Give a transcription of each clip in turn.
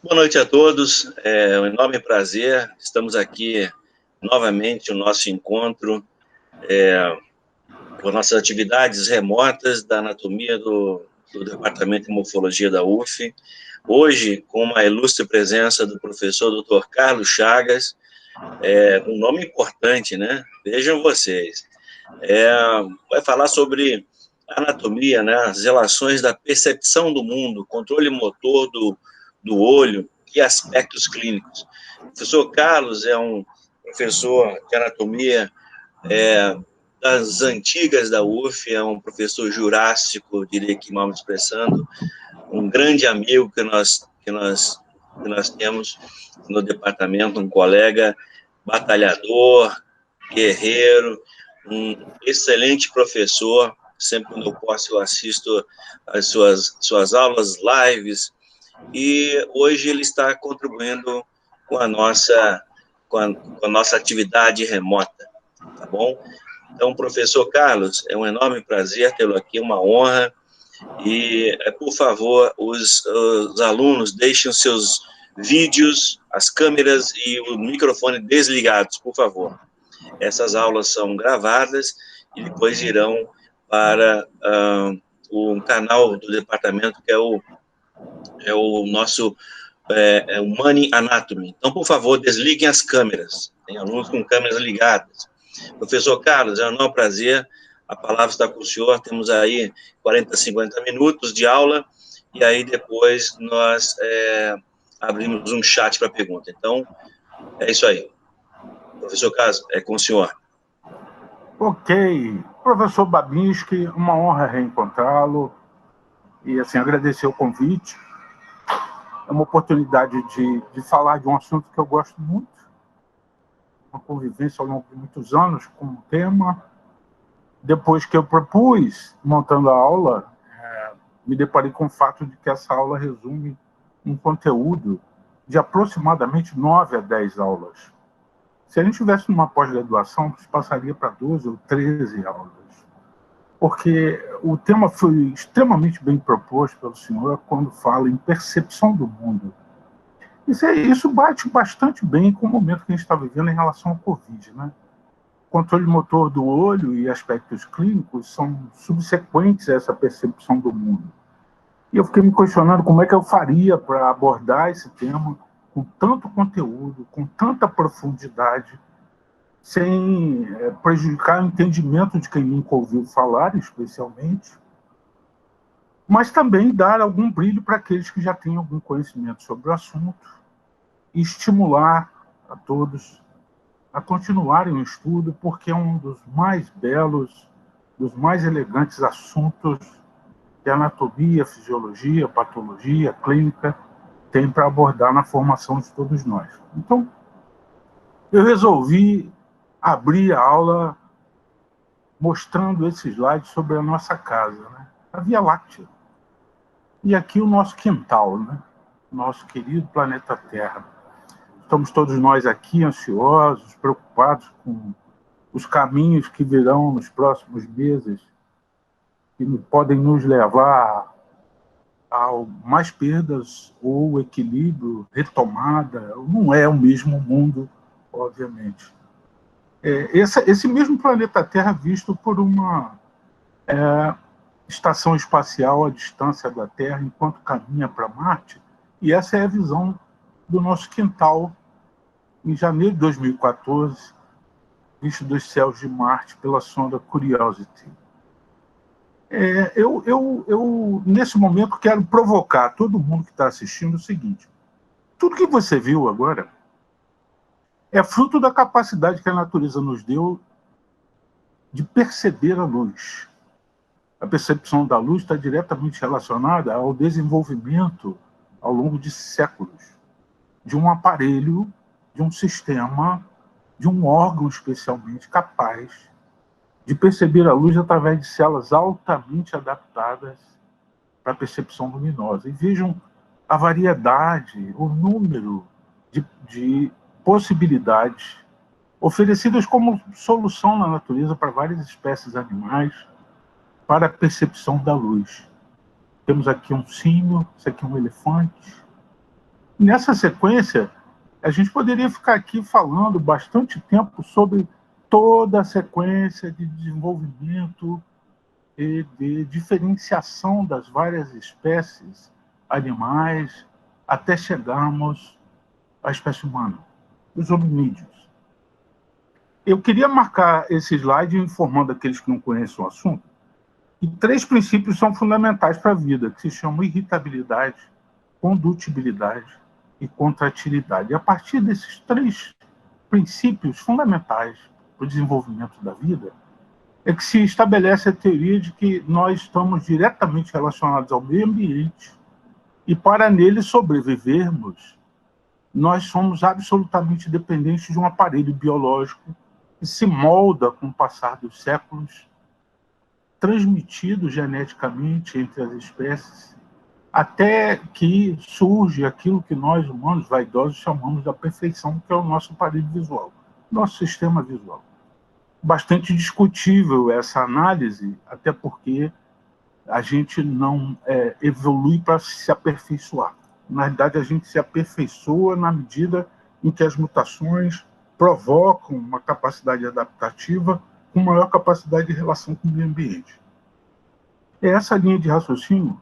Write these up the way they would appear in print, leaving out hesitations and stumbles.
Boa noite a todos, é um enorme prazer, estamos aqui novamente no nosso encontro com nossas atividades remotas da anatomia do Departamento de Morfologia da UF, hoje com a ilustre presença do professor Dr. Carlos Chagas, um nome importante, né? Vejam vocês, vai falar sobre anatomia, né? As relações da percepção do mundo, controle motor do olho e aspectos clínicos. O professor Carlos é um professor de anatomia das antigas da UF, é um professor jurássico, diria que mal me expressando, um grande amigo que nós temos no departamento, um colega batalhador, guerreiro, um excelente professor. Sempre quando eu posso, eu assisto as suas aulas, lives, e hoje ele está contribuindo com a nossa atividade remota, tá bom? Então, professor Carlos, é um enorme prazer tê-lo aqui, uma honra, e, por favor, os alunos deixem os seus vídeos, as câmeras e o microfone desligados, por favor. Essas aulas são gravadas e depois irão para o canal do departamento, que é o nosso Money Anatomy. Então, por favor, desliguem as câmeras. Tem alunos com câmeras ligadas. Professor Carlos, é um enorme prazer. A palavra está com o senhor. Temos aí 40, 50 minutos de aula e aí depois nós abrimos um chat para pergunta. Então, é isso aí. Professor Carlos, é com o senhor. Ok. Professor Babinski, uma honra reencontrá-lo e, assim, agradecer o convite. É uma oportunidade de falar de um assunto que eu gosto muito, uma convivência ao longo de muitos anos com o tema. Depois que eu propus, montando a aula, me deparei com o fato de que essa aula resume um conteúdo de aproximadamente 9 a 10 aulas. Se a gente tivesse uma pós-graduação, isso passaria para 12 ou 13 aulas. Porque o tema foi extremamente bem proposto pelo senhor quando fala em percepção do mundo. Isso bate bastante bem com o momento que a gente está vivendo em relação ao Covid, né? Controle motor do olho e aspectos clínicos são subsequentes a essa percepção do mundo. E eu fiquei me questionando como é que eu faria para abordar esse tema com tanto conteúdo, com tanta profundidade, sem prejudicar o entendimento de quem nunca ouviu falar, especialmente, mas também dar algum brilho para aqueles que já têm algum conhecimento sobre o assunto e estimular a todos a continuarem o estudo, porque é um dos mais belos, dos mais elegantes assuntos que a anatomia, fisiologia, patologia, clínica tem para abordar na formação de todos nós. Então, eu resolvi abrir a aula mostrando esse slide sobre a nossa casa, né? A Via Láctea. E aqui o nosso quintal, né? Nosso querido planeta Terra. Estamos todos nós aqui ansiosos, preocupados com os caminhos que virão nos próximos meses, que podem nos levar a mais perdas ou equilíbrio, retomada. Não é o mesmo mundo, obviamente. Esse mesmo planeta Terra visto por uma estação espacial à distância da Terra enquanto caminha para Marte, e essa é a visão do nosso quintal em janeiro de 2014, visto dos céus de Marte pela sonda Curiosity. Eu, nesse momento, quero provocar todo mundo que está assistindo o seguinte: tudo que você viu agora é fruto da capacidade que a natureza nos deu de perceber a luz. A percepção da luz está diretamente relacionada ao desenvolvimento, ao longo de séculos, de um aparelho, de um sistema, de um órgão especialmente capaz de perceber a luz através de células altamente adaptadas para a percepção luminosa. E vejam a variedade, o número de possibilidades oferecidas como solução na natureza para várias espécies animais para a percepção da luz. Temos aqui um símio, isso aqui é um elefante. Nessa sequência, a gente poderia ficar aqui falando bastante tempo sobre toda a sequência de desenvolvimento e de diferenciação das várias espécies animais até chegarmos à espécie humana, os hominídeos. Eu queria marcar esse slide informando aqueles que não conhecem o assunto que 3 princípios são fundamentais para a vida, que se chamam irritabilidade, condutibilidade e contratilidade. E a partir desses 3 princípios fundamentais para o desenvolvimento da vida, é que se estabelece a teoria de que nós estamos diretamente relacionados ao meio ambiente e para nele sobrevivermos, nós somos absolutamente dependentes de um aparelho biológico que se molda com o passar dos séculos, transmitido geneticamente entre as espécies, até que surge aquilo que nós, humanos vaidosos, chamamos da perfeição, que é o nosso aparelho visual, nosso sistema visual. Bastante discutível essa análise, até porque a gente não evolui para se aperfeiçoar. Na realidade, a gente se aperfeiçoa na medida em que as mutações provocam uma capacidade adaptativa com maior capacidade de relação com o meio ambiente. É essa linha de raciocínio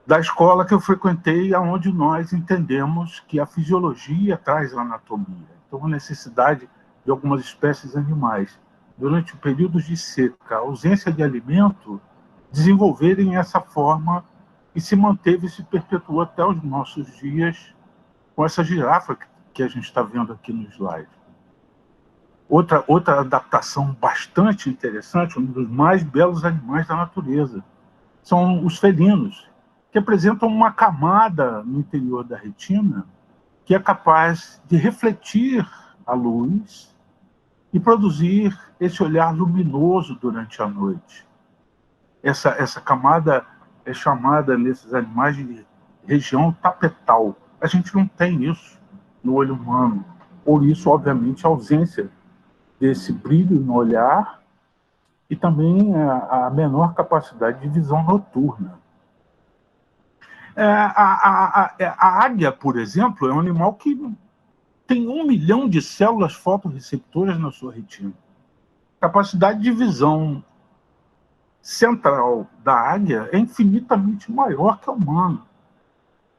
da escola que eu frequentei, onde nós entendemos que a fisiologia traz a anatomia. Então, a necessidade de algumas espécies animais, durante períodos de seca, ausência de alimento, desenvolverem essa forma e se manteve e se perpetuou até os nossos dias com essa girafa que a gente está vendo aqui no slide. Outra adaptação bastante interessante, um dos mais belos animais da natureza, são os felinos, que apresentam uma camada no interior da retina que é capaz de refletir a luz e produzir esse olhar luminoso durante a noite. Essa camada é chamada, nesses animais, de região tapetal. A gente não tem isso no olho humano. Por isso, obviamente, a ausência desse brilho no olhar e também a menor capacidade de visão noturna. A águia, por exemplo, é um animal que tem 1 milhão de células fotorreceptoras na sua retina. A capacidade de visão central da águia é infinitamente maior que a humana.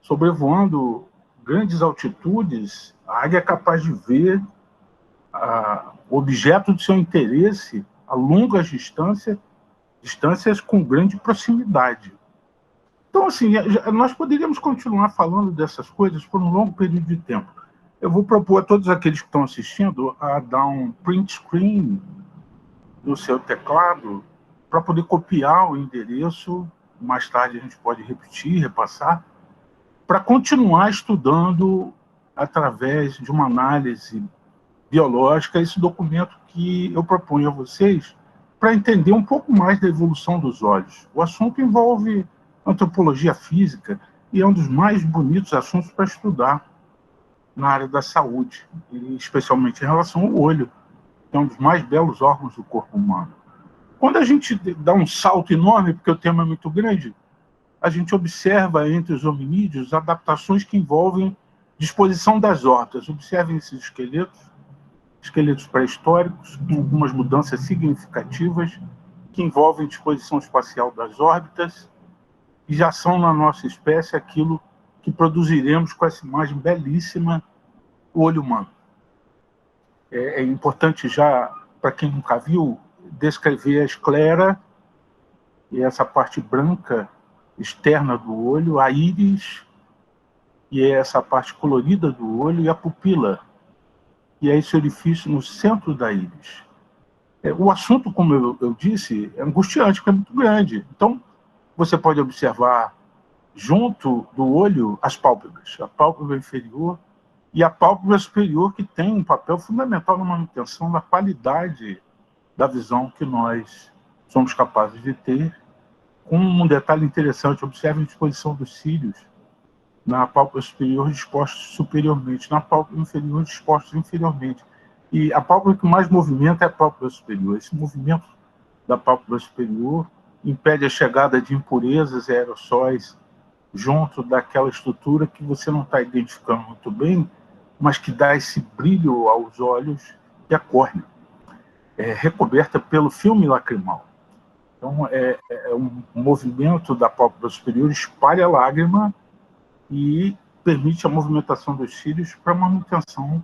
Sobrevoando grandes altitudes, a águia é capaz de ver o objeto de seu interesse a longas distâncias com grande proximidade. Então, assim, nós poderíamos continuar falando dessas coisas por um longo período de tempo. Eu vou propor a todos aqueles que estão assistindo a dar um print screen do seu teclado para poder copiar o endereço. Mais tarde a gente pode repetir, repassar, para continuar estudando, através de uma análise biológica, esse documento que eu proponho a vocês para entender um pouco mais da evolução dos olhos. O assunto envolve antropologia física e é um dos mais bonitos assuntos para estudar na área da saúde, e especialmente em relação ao olho, que é um dos mais belos órgãos do corpo humano. Quando a gente dá um salto enorme, porque o tema é muito grande, a gente observa entre os hominídeos adaptações que envolvem disposição das órbitas. Observem esses esqueletos pré-históricos, com algumas mudanças significativas que envolvem disposição espacial das órbitas e já são na nossa espécie aquilo que produziremos com essa imagem belíssima, o olho humano. É importante já, para quem nunca viu, descrever a esclera e essa parte branca externa do olho, a íris, e essa parte colorida do olho, e a pupila, e é esse orifício no centro da íris. O assunto, como eu disse, é angustiante, porque é muito grande. Então, você pode observar junto do olho as pálpebras, a pálpebra inferior e a pálpebra superior, que tem um papel fundamental na manutenção da qualidade da visão que nós somos capazes de ter. Com um detalhe interessante, observe a disposição dos cílios na pálpebra superior dispostos superiormente, na pálpebra inferior dispostos inferiormente. E a pálpebra que mais movimenta é a pálpebra superior. Esse movimento da pálpebra superior impede a chegada de impurezas e aerossóis junto daquela estrutura que você não está identificando muito bem, mas que dá esse brilho aos olhos, que é a córnea, recoberta pelo filme lacrimal. Então, é um movimento da pálpebra superior, espalha a lágrima e permite a movimentação dos cílios para manutenção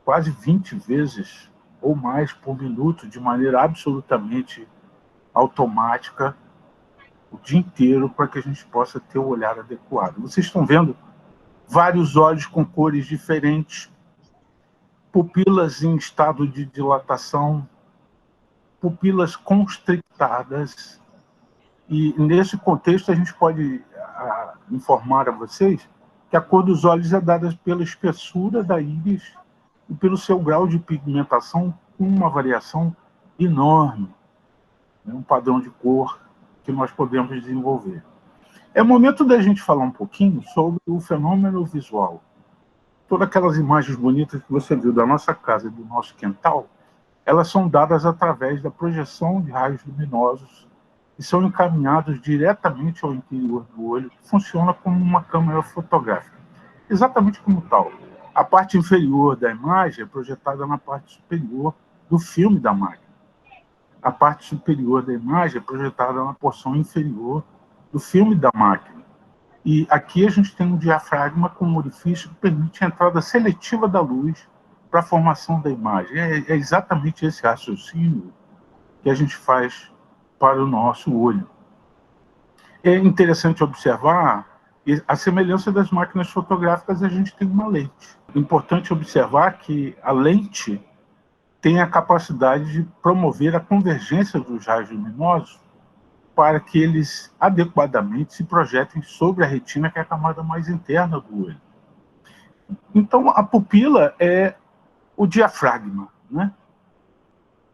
quase 20 vezes ou mais por minuto, de maneira absolutamente automática, o dia inteiro, para que a gente possa ter o olhar adequado. Vocês estão vendo vários olhos com cores diferentes, pupilas em estado de dilatação, pupilas constrictadas, e nesse contexto a gente pode informar a vocês que a cor dos olhos é dada pela espessura da íris e pelo seu grau de pigmentação, com uma variação enorme, um padrão de cor que nós podemos desenvolver. É o momento da gente falar um pouquinho sobre o fenômeno visual. Todas aquelas imagens bonitas que você viu da nossa casa e do nosso quintal, elas são dadas através da projeção de raios luminosos e são encaminhados diretamente ao interior do olho, que funciona como uma câmera fotográfica. Exatamente como tal. A parte inferior da imagem é projetada na parte superior do filme da máquina. A parte superior da imagem é projetada na porção inferior do filme da máquina. E aqui a gente tem um diafragma com um orifício que permite a entrada seletiva da luz para a formação da imagem. É exatamente esse raciocínio que a gente faz para o nosso olho. É interessante observar a semelhança das máquinas fotográficas. A gente tem uma lente. É importante observar que a lente tem a capacidade de promover a convergência dos raios luminosos para que eles adequadamente se projetem sobre a retina, que é a camada mais interna do olho. Então, a pupila é o diafragma, né?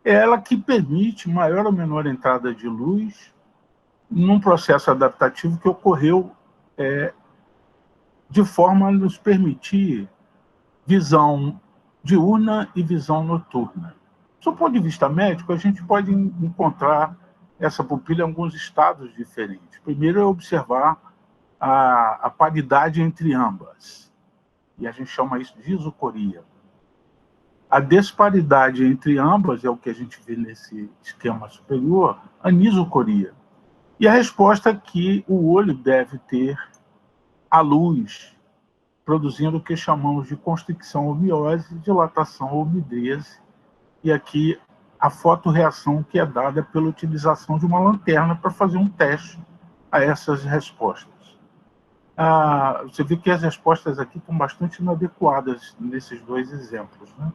É ela que permite maior ou menor entrada de luz num processo adaptativo que ocorreu de forma a nos permitir visão diurna e visão noturna. Do ponto de vista médico, a gente pode encontrar essa pupila em alguns estados diferentes. Primeiro é observar a paridade entre ambas, e a gente chama isso de isocoria. A disparidade entre ambas é o que a gente vê nesse esquema superior, anisocoria. E a resposta é que o olho deve ter a luz, produzindo o que chamamos de constricção ou miose, dilatação ou midríase, e aqui a fotorreação que é dada pela utilização de uma lanterna para fazer um teste a essas respostas. Você vê que as respostas aqui estão bastante inadequadas nesses dois exemplos, né?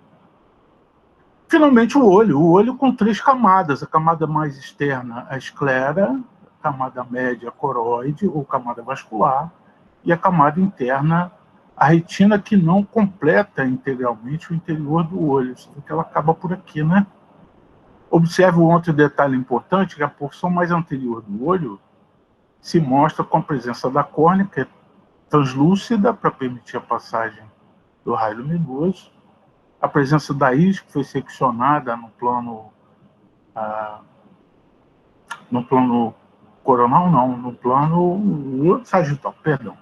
Finalmente, o olho com 3 camadas. A camada mais externa, a esclera, a camada média, a coroide, ou camada vascular, e a camada interna, a retina, que não completa integralmente o interior do olho, porque ela acaba por aqui, né? Observe um outro detalhe importante, que a porção mais anterior do olho se mostra com a presença da córnea, que é translúcida para permitir a passagem do raio luminoso, a presença da íris, que foi seccionada no plano coronal, não, no plano sagital, perdão.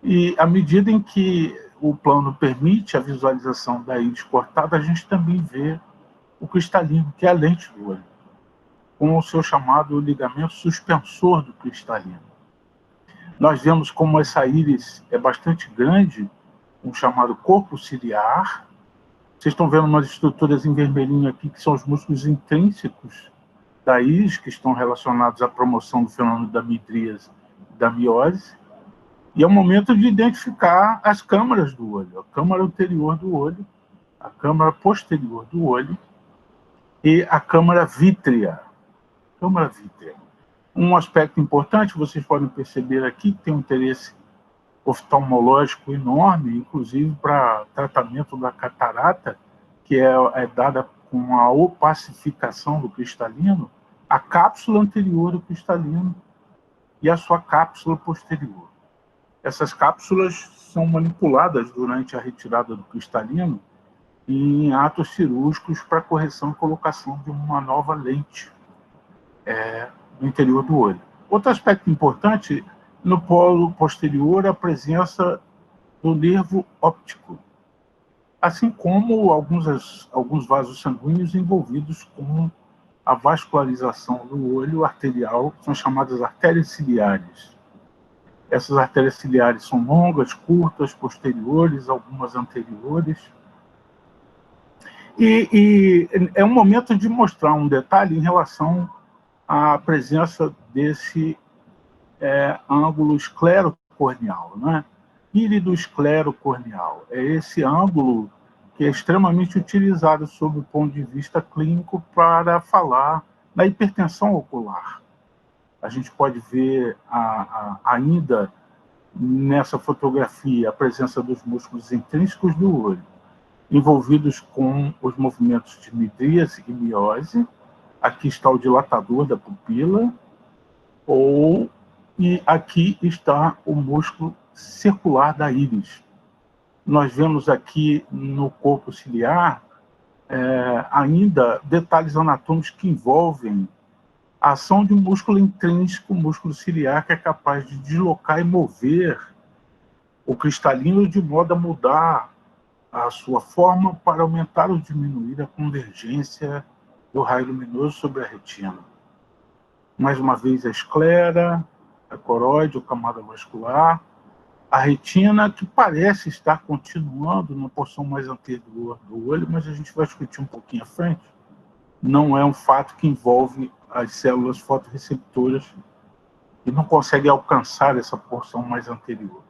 E à medida em que o plano permite a visualização da íris cortada, a gente também vê o cristalino, que é a lente do olho, com o seu chamado ligamento suspensor do cristalino. Nós vemos como essa íris é bastante grande, um chamado corpo ciliar. Vocês estão vendo umas estruturas em vermelhinho aqui, que são os músculos intrínsecos da íris, que estão relacionados à promoção do fenômeno da midríase e da miose. E é o momento de identificar as câmaras do olho, a câmara anterior do olho, a câmara posterior do olho e a câmara vítrea. Câmara vítrea. Um aspecto importante, vocês podem perceber aqui, que tem um interesse oftalmológico enorme, inclusive para tratamento da catarata, que é dada com a opacificação do cristalino, a cápsula anterior do cristalino e a sua cápsula posterior. Essas cápsulas são manipuladas durante a retirada do cristalino em atos cirúrgicos para correção e colocação de uma nova lente no interior do olho. Outro aspecto importante No polo posterior, a presença do nervo óptico, assim como alguns vasos sanguíneos envolvidos com a vascularização do olho arterial, que são chamadas artérias ciliares. Essas artérias ciliares são longas, curtas, posteriores, algumas anteriores. E é um momento de mostrar um detalhe em relação à presença desse ângulo esclerocorneal, né? Írido esclerocorneal. É esse ângulo que é extremamente utilizado sob o ponto de vista clínico para falar da hipertensão ocular. A gente pode ver ainda nessa fotografia a presença dos músculos intrínsecos do olho, envolvidos com os movimentos de midríase e miose. Aqui está o dilatador da pupila, e aqui está o músculo circular da íris. Nós vemos aqui no corpo ciliar ainda detalhes anatômicos que envolvem a ação de um músculo intrínseco, o músculo ciliar, que é capaz de deslocar e mover o cristalino de modo a mudar a sua forma para aumentar ou diminuir a convergência do raio luminoso sobre a retina. Mais uma vez, a esclera, a coroide, ou camada vascular, a retina, que parece estar continuando na porção mais anterior do olho, mas a gente vai discutir um pouquinho à frente. Não é um fato que envolve as células fotorreceptoras e não consegue alcançar essa porção mais anterior.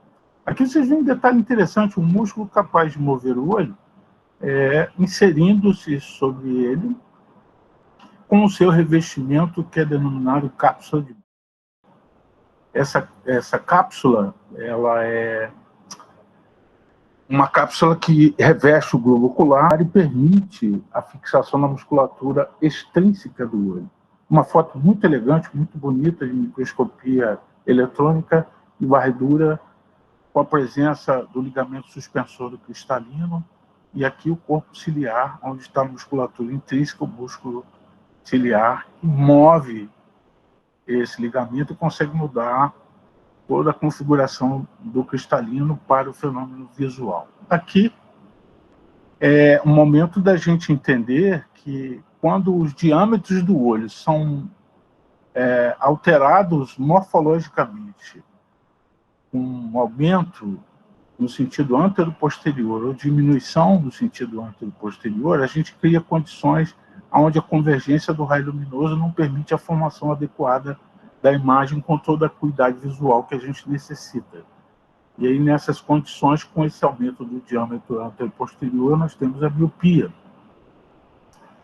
Aqui vocês veem um detalhe interessante, um músculo capaz de mover o olho, inserindo-se sobre ele com o seu revestimento, que é denominado cápsula de... Essa cápsula, ela é uma cápsula que reveste o globo ocular e permite a fixação na musculatura extrínseca do olho. Uma foto muito elegante, muito bonita, de microscopia eletrônica e varredura, com a presença do ligamento suspensor do cristalino, e aqui o corpo ciliar, onde está a musculatura intrínseca, o músculo ciliar, que move esse ligamento e consegue mudar toda a configuração do cristalino para o fenômeno visual. Aqui é um momento da gente entender que quando os diâmetros do olho são alterados morfologicamente, com um aumento no sentido antero-posterior ou diminuição no sentido antero-posterior, a gente cria condições onde a convergência do raio luminoso não permite a formação adequada da imagem com toda a acuidade visual que a gente necessita. E aí, nessas condições, com esse aumento do diâmetro antero-posterior, nós temos a miopia.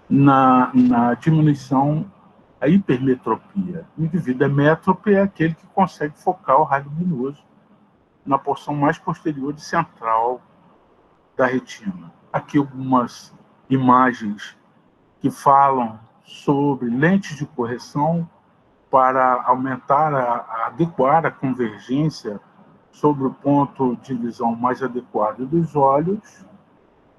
Na diminuição, a hipermetropia. O indivíduo métrope é aquele que consegue focar o raio luminoso na porção mais posterior e central da retina. Aqui algumas imagens que falam sobre lentes de correção para aumentar, adequar a convergência sobre o ponto de visão mais adequado dos olhos.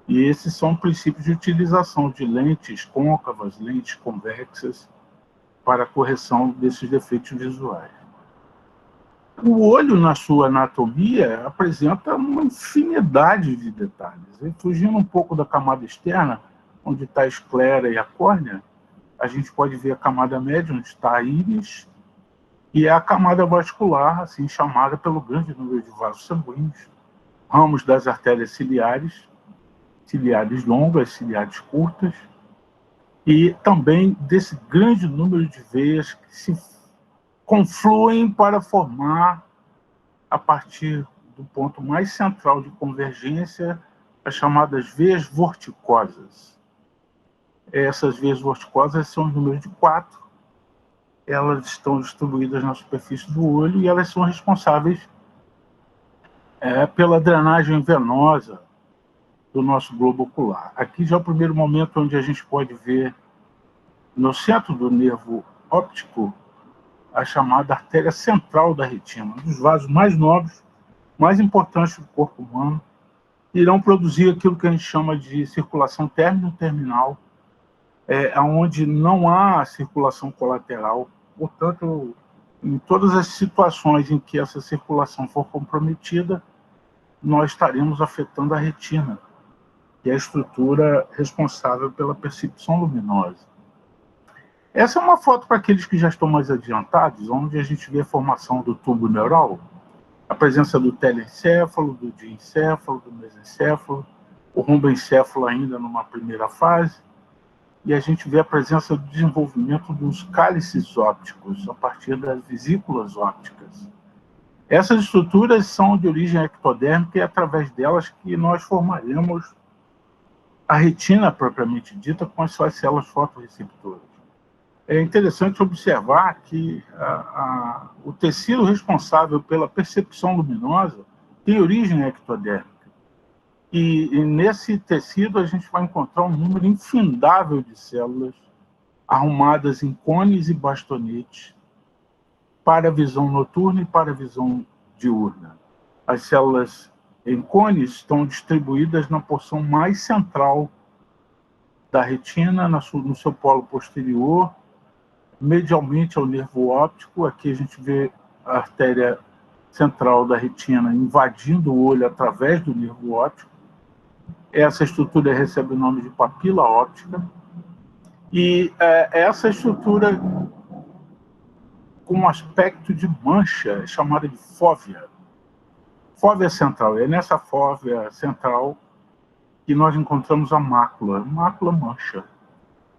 E esses são princípios de utilização de lentes côncavas, lentes convexas, para a correção desses defeitos visuais. O olho, na sua anatomia, apresenta uma infinidade de detalhes. Fugindo um pouco da camada externa, onde está a esclera e a córnea, a gente pode ver a camada média, onde está a íris, e a camada vascular, assim chamada pelo grande número de vasos sanguíneos, ramos das artérias ciliares, ciliares longas, ciliares curtas, e também desse grande número de veias que se confluem para formar, a partir do ponto mais central de convergência, as chamadas veias vorticosas. Essas veias vorticosas são o número de 4. Elas estão distribuídas na superfície do olho e elas são responsáveis pela drenagem venosa do nosso globo ocular. Aqui já é o primeiro momento onde a gente pode ver, no centro do nervo óptico, a chamada artéria central da retina, um dos vasos mais nobres, mais importantes do corpo humano, irão produzir aquilo que a gente chama de circulação término-terminal, onde não há circulação colateral. Portanto, em todas as situações em que essa circulação for comprometida, nós estaremos afetando a retina, que é a estrutura responsável pela percepção luminosa. Essa é uma foto para aqueles que já estão mais adiantados, onde a gente vê a formação do tubo neural, a presença do telencéfalo, do diencéfalo, do mesencéfalo, o romboencéfalo ainda numa primeira fase, e a gente vê a presença do desenvolvimento dos cálices ópticos, a partir das vesículas ópticas. Essas estruturas são de origem ectodérmica e é através delas que nós formaremos a retina propriamente dita com as suas células fotorreceptoras. É interessante observar que o tecido responsável pela percepção luminosa tem origem ectodérmica. E nesse tecido a gente vai encontrar um número infindável de células arrumadas em cones e bastonetes para a visão noturna e para a visão diurna. As células em cones estão distribuídas na porção mais central da retina, no seu polo posterior, medialmente ao nervo óptico. Aqui a gente vê a artéria central da retina invadindo o olho através do nervo óptico. Essa estrutura recebe o nome de papila óptica. E essa estrutura com um aspecto de mancha é chamada de fóvea. Fóvea central. É nessa fóvea central que nós encontramos a mácula mancha.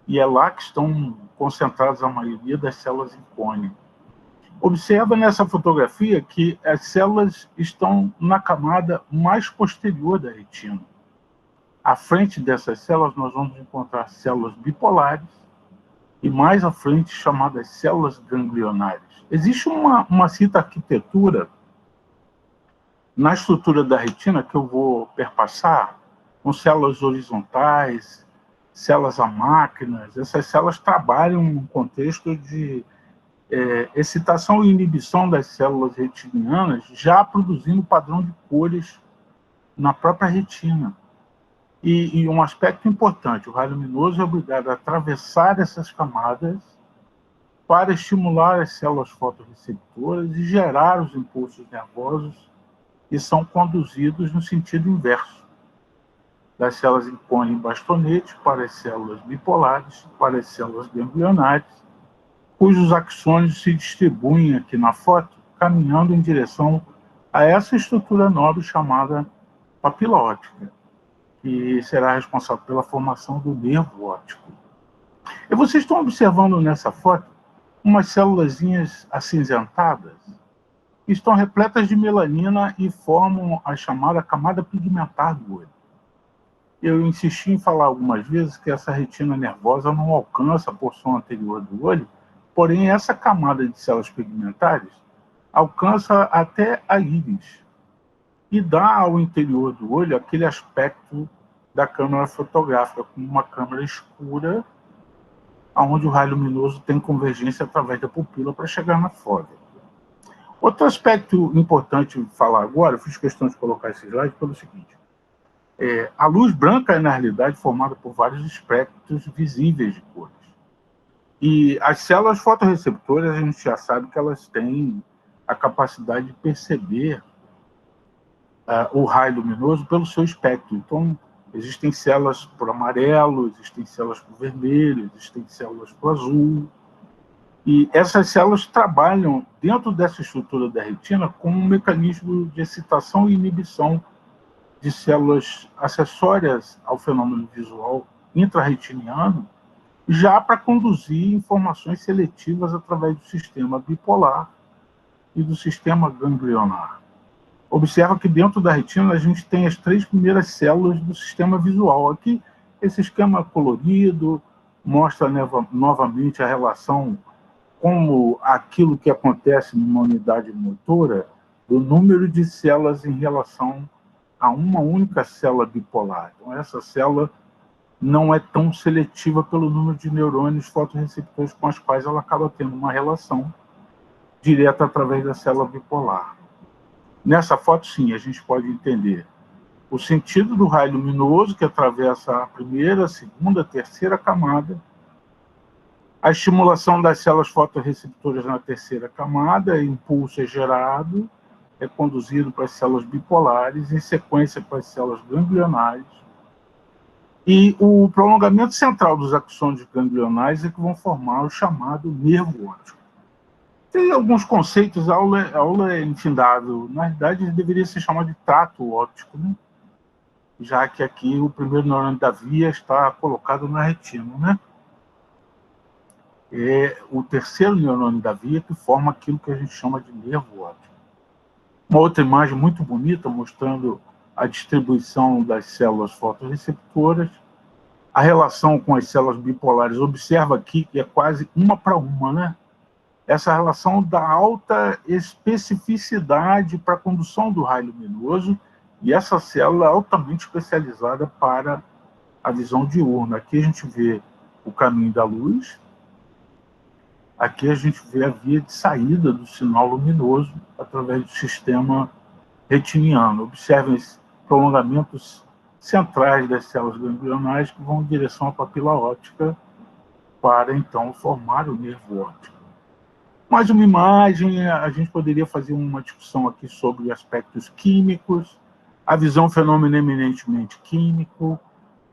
E é lá que estão concentradas a maioria das células em cone. Observa nessa fotografia que as células estão na camada mais posterior da retina. À frente dessas células nós vamos encontrar células bipolares e mais à frente chamadas células ganglionares. Existe uma certa arquitetura na estrutura da retina que eu vou perpassar, com células horizontais, células amáquinas. Essas células trabalham num contexto de excitação e inibição das células retinianas, já produzindo padrão de cores na própria retina. E um aspecto importante, o raio luminoso é obrigado a atravessar essas camadas para estimular as células fotorreceptoras e gerar os impulsos nervosos que são conduzidos no sentido inverso, das células em cone e bastonete para as células bipolares, para as células ganglionares, cujos axônios se distribuem aqui na foto, caminhando em direção a essa estrutura nobre chamada papila óptica, que será responsável pela formação do nervo óptico. E vocês estão observando nessa foto umas célulazinhas acinzentadas, que estão repletas de melanina e formam a chamada camada pigmentar do olho. Eu insisti em falar algumas vezes que essa retina nervosa não alcança a porção anterior do olho, porém essa camada de células pigmentares alcança até a íris e dá ao interior do olho aquele aspecto da câmera fotográfica, como uma câmera escura, onde o raio luminoso tem convergência através da pupila para chegar na fóvea. Outro aspecto importante de falar agora, eu fiz questão de colocar esse slide pelo seguinte: a luz branca é, na realidade, formada por vários espectros visíveis de cores. E as células fotorreceptoras, a gente já sabe que elas têm a capacidade de perceber o raio luminoso pelo seu espectro. Então, existem células por amarelo, existem células por vermelho, existem células por azul. E essas células trabalham dentro dessa estrutura da retina como um mecanismo de excitação e inibição de células acessórias ao fenômeno visual intrarretiniano, já para conduzir informações seletivas através do sistema bipolar e do sistema ganglionar. Observa que dentro da retina a gente tem as 3 primeiras células do sistema visual. Aqui, esse esquema colorido mostra novamente a relação como aquilo que acontece numa unidade motora do número de células em relação a uma única célula bipolar. Então, essa célula não é tão seletiva pelo número de neurônios fotorreceptores com as quais ela acaba tendo uma relação direta através da célula bipolar. Nessa foto, sim, a gente pode entender o sentido do raio luminoso que atravessa a primeira, a segunda, a terceira camada A estimulação das células fotorreceptoras na terceira camada, impulso é gerado, é conduzido para as células bipolares, em sequência para as células ganglionares. E o prolongamento central dos axônios ganglionais é que vão formar o chamado nervo óptico. Tem alguns conceitos, a aula é infindável. Na verdade, deveria ser chamado de trato óptico, né? Já que aqui o primeiro neurônio da via está colocado na retina, né? É o terceiro neurônio da via que forma aquilo que a gente chama de nervo óptico. Uma outra imagem muito bonita mostrando a distribuição das células fotorreceptoras, a relação com as células bipolares. Observa aqui que é quase uma para uma, né? Essa relação dá alta especificidade para a condução do raio luminoso, e essa célula é altamente especializada para a visão diurna. Aqui a gente vê o caminho da luz, aqui a gente vê a via de saída do sinal luminoso através do sistema retiniano. Observem esses prolongamentos centrais das células ganglionais que vão em direção à papila óptica para, então, formar o nervo óptico. Mais uma imagem, a gente poderia fazer uma discussão aqui sobre aspectos químicos, a visão fenômeno eminentemente químico,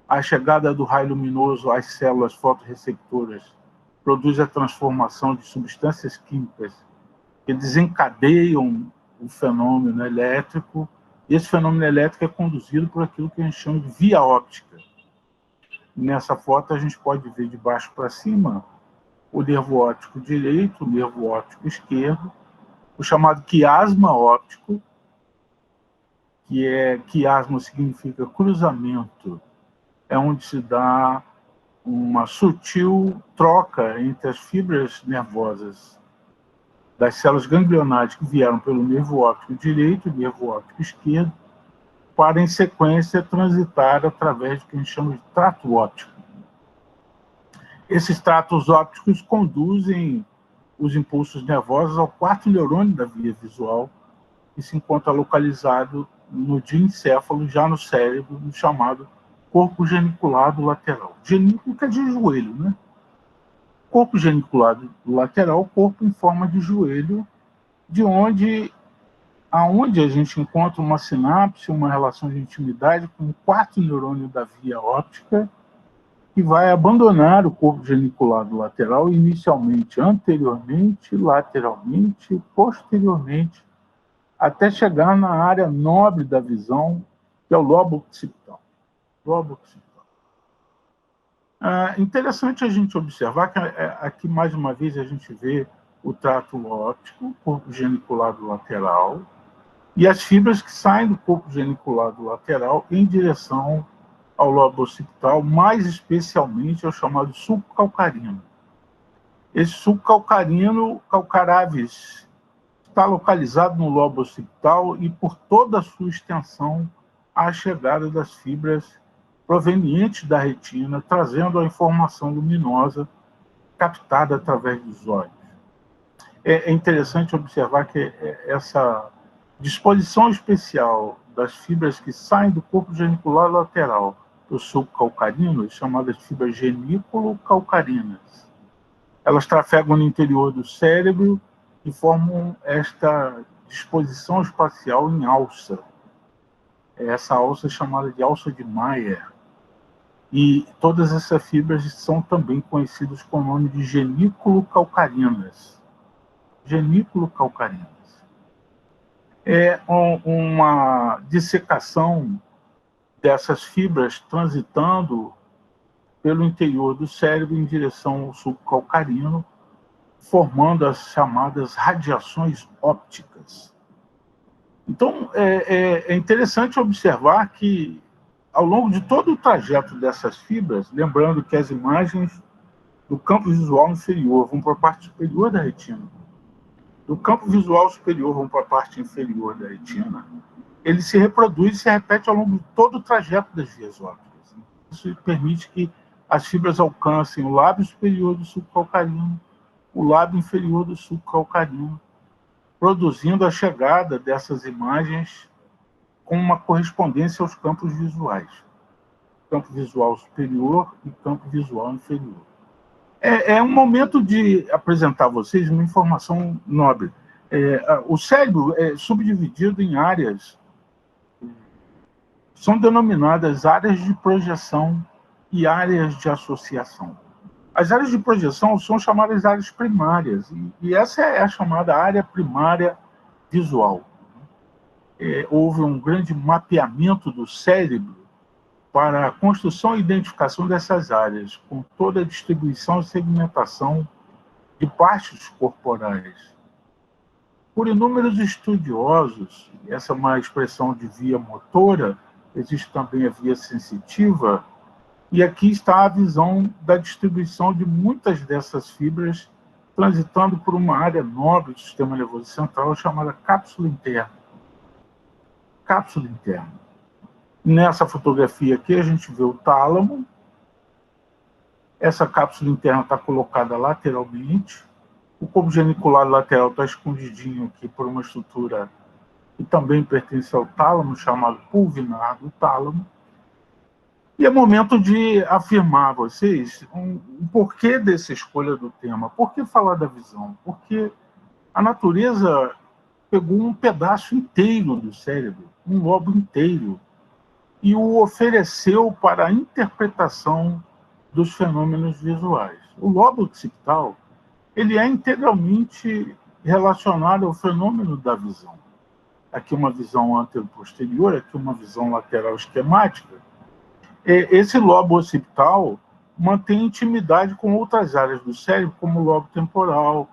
a chegada do raio luminoso às células fotorreceptoras produz a transformação de substâncias químicas que desencadeiam o fenômeno elétrico, e esse fenômeno elétrico é conduzido por aquilo que a gente chama de via óptica. Nessa foto a gente pode ver de baixo para cima o nervo óptico direito, o nervo óptico esquerdo, o chamado quiasma óptico, quiasma significa cruzamento, é onde se dá uma sutil troca entre as fibras nervosas das células ganglionares que vieram pelo nervo óptico direito e nervo óptico esquerdo, para, em sequência, transitar através do que a gente chama de trato óptico. Esses tratos ópticos conduzem os impulsos nervosos ao quarto neurônio da via visual, que se encontra localizado no diencéfalo, já no cérebro, no chamado corpo geniculado lateral. Genículo que é de joelho, né? Corpo geniculado lateral, corpo em forma de joelho, aonde a gente encontra uma sinapse, uma relação de intimidade com o quarto neurônio da via óptica, que vai abandonar o corpo geniculado lateral, inicialmente anteriormente, lateralmente, posteriormente, até chegar na área nobre da visão, que é o lobo occipital. Interessante a gente observar que aqui, mais uma vez, a gente vê o trato óptico, corpo geniculado lateral, e as fibras que saem do corpo geniculado lateral em direção ao lobo occipital, mais especialmente ao chamado sulco calcarino. Esse sulco calcarino, calcaravis, está localizado no lobo occipital e, por toda a sua extensão, há a chegada das fibras provenientes da retina, trazendo a informação luminosa captada através dos olhos. É interessante observar que essa disposição especial das fibras que saem do corpo genicular lateral do sulco calcarino, chamadas fibras genículo-calcarinas, elas trafegam no interior do cérebro e formam esta disposição espacial em alça. Essa alça é chamada de alça de Mayer. E todas essas fibras são também conhecidas com o nome de genículo-calcarinas. Genículo-calcarinas. É uma dissecação dessas fibras transitando pelo interior do cérebro em direção ao sulco calcarino, formando as chamadas radiações ópticas. Então, é interessante observar que, ao longo de todo o trajeto dessas fibras, lembrando que as imagens do campo visual inferior vão para a parte superior da retina, do campo visual superior vão para a parte inferior da retina, ele se reproduz e se repete ao longo de todo o trajeto das vias ópticas. Isso permite que as fibras alcancem o lábio superior do sulco calcarino, o lábio inferior do sulco calcarino, produzindo a chegada dessas imagens com uma correspondência aos campos visuais. Campo visual superior e campo visual inferior. É um momento de apresentar a vocês uma informação nobre. O cérebro é subdividido em áreas, são denominadas áreas de projeção e áreas de associação. As áreas de projeção são chamadas áreas primárias, e essa é a chamada área primária visual. Houve um grande mapeamento do cérebro para a construção e identificação dessas áreas, com toda a distribuição e segmentação de partes corporais. Por inúmeros estudiosos, essa é uma expressão de via motora, existe também a via sensitiva, e aqui está a visão da distribuição de muitas dessas fibras transitando por uma área nobre do sistema nervoso central chamada cápsula interna. Cápsula interna. Nessa fotografia aqui a gente vê o tálamo. Essa cápsula interna está colocada lateralmente. O corpo genicular lateral está escondidinho aqui por uma estrutura que também pertence ao tálamo, chamado pulvinar do tálamo. E é momento de afirmar a vocês o porquê dessa escolha do tema. Por que falar da visão? Porque a natureza pegou um pedaço inteiro do cérebro, um lobo inteiro, e o ofereceu para a interpretação dos fenômenos visuais. O lobo occipital, ele é integralmente relacionado ao fenômeno da visão. Aqui uma visão antero-posterior, aqui uma visão lateral esquemática. Esse lobo occipital mantém intimidade com outras áreas do cérebro, como o lobo temporal,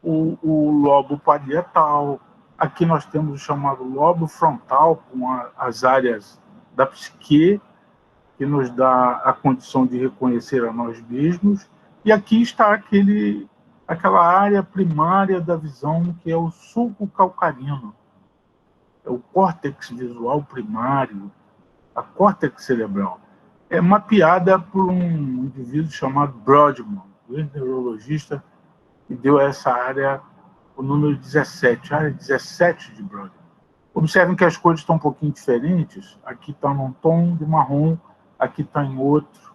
o lobo parietal. Aqui nós temos o chamado lobo frontal, com as áreas da psique, que nos dá a condição de reconhecer a nós mesmos. E aqui está aquela área primária da visão, que é o sulco calcarino. É o córtex visual primário, a córtex cerebral. É mapeada por um indivíduo chamado Brodmann, um neurologista, que deu a essa área o número 17, a área 17 de Brodmann. Observem que as cores estão um pouquinho diferentes. Aqui está num tom de marrom, aqui está em outro.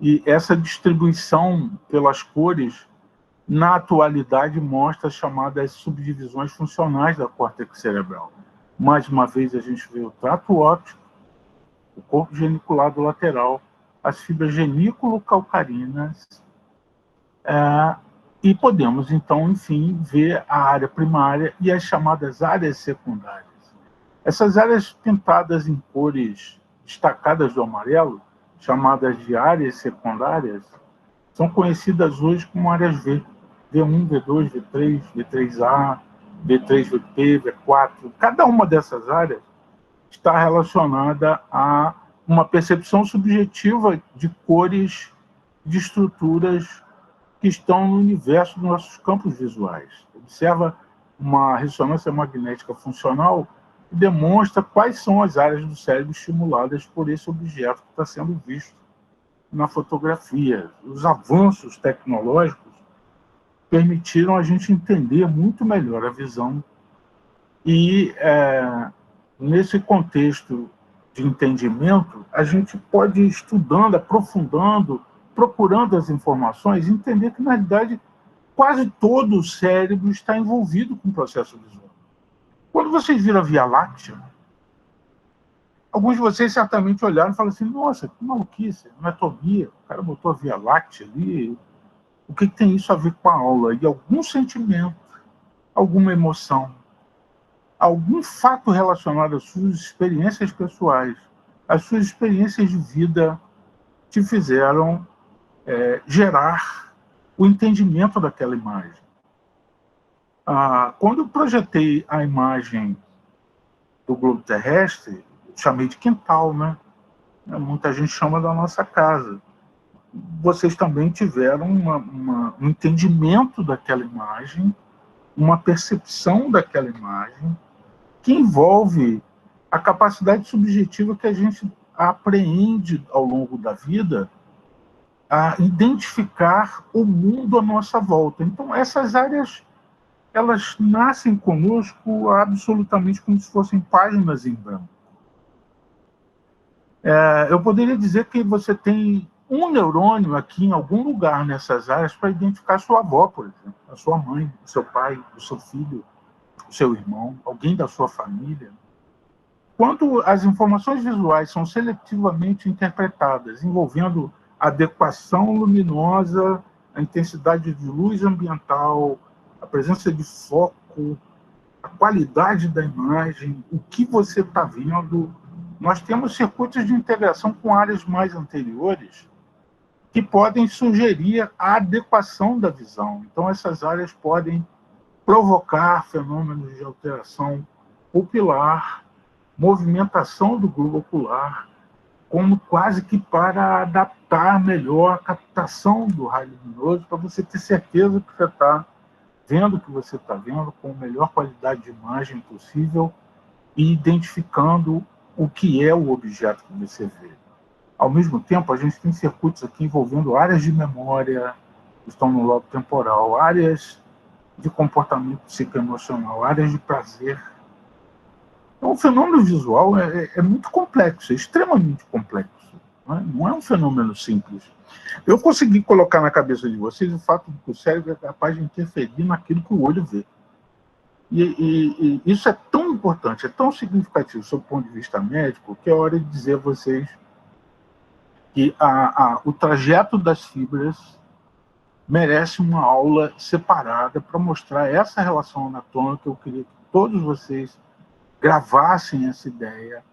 E essa distribuição pelas cores, na atualidade, mostra as chamadas subdivisões funcionais da córtex cerebral. Mais uma vez, a gente vê o trato óptico, o corpo geniculado lateral, as fibras genículo-calcarinas, e podemos, então, enfim, ver a área primária e as chamadas áreas secundárias. Essas áreas pintadas em cores destacadas do amarelo, chamadas de áreas secundárias, são conhecidas hoje como áreas V. V1, V2, V3, V3A, V3, VP, V4. Cada uma dessas áreas está relacionada a uma percepção subjetiva de cores, de estruturas que estão no universo dos nossos campos visuais. Observa uma ressonância magnética funcional que demonstra quais são as áreas do cérebro estimuladas por esse objeto que está sendo visto na fotografia. Os avanços tecnológicos permitiram a gente entender muito melhor a visão e, nesse contexto de entendimento, a gente pode ir estudando, aprofundando, procurando as informações, entender que, na realidade, quase todo o cérebro está envolvido com o processo visual. Quando vocês viram a Via Láctea, alguns de vocês certamente olharam e falaram assim: nossa, que maluquice, anatomia, o cara botou a Via Láctea ali, o que tem isso a ver com a aula? E algum sentimento, alguma emoção, algum fato relacionado às suas experiências pessoais, às suas experiências de vida, te fizeram gerar o entendimento daquela imagem. Quando eu projetei a imagem do globo terrestre, chamei de quintal, né? Muita gente chama da nossa casa. Vocês também tiveram um entendimento daquela imagem, uma percepção daquela imagem, que envolve a capacidade subjetiva que a gente apreende ao longo da vida a identificar o mundo à nossa volta. Então, essas áreas, elas nascem conosco absolutamente como se fossem páginas em branco. Eu poderia dizer que você tem um neurônio aqui em algum lugar nessas áreas para identificar a sua avó, por exemplo, a sua mãe, o seu pai, o seu filho, o seu irmão, alguém da sua família. Quando as informações visuais são seletivamente interpretadas, envolvendo a adequação luminosa, a intensidade de luz ambiental, a presença de foco, a qualidade da imagem, o que você está vendo, nós temos circuitos de integração com áreas mais anteriores que podem sugerir a adequação da visão. Então, essas áreas podem provocar fenômenos de alteração pupilar, movimentação do globo ocular, como quase que para adaptar melhor a captação do raio luminoso, para você ter certeza que você está vendo o que você está vendo com a melhor qualidade de imagem possível e identificando o que é o objeto que você vê. Ao mesmo tempo, a gente tem circuitos aqui envolvendo áreas de memória, que estão no lobo temporal, áreas de comportamento psicoemocional, áreas de prazer. Então, o fenômeno visual é muito complexo, é extremamente complexo. Não é um fenômeno simples. Eu consegui colocar na cabeça de vocês o fato de que o cérebro é capaz de interferir naquilo que o olho vê. E isso é tão importante, é tão significativo do seu ponto de vista médico, que é hora de dizer a vocês que o trajeto das fibras merece uma aula separada para mostrar essa relação anatômica. Eu queria que todos vocês gravassem essa ideia.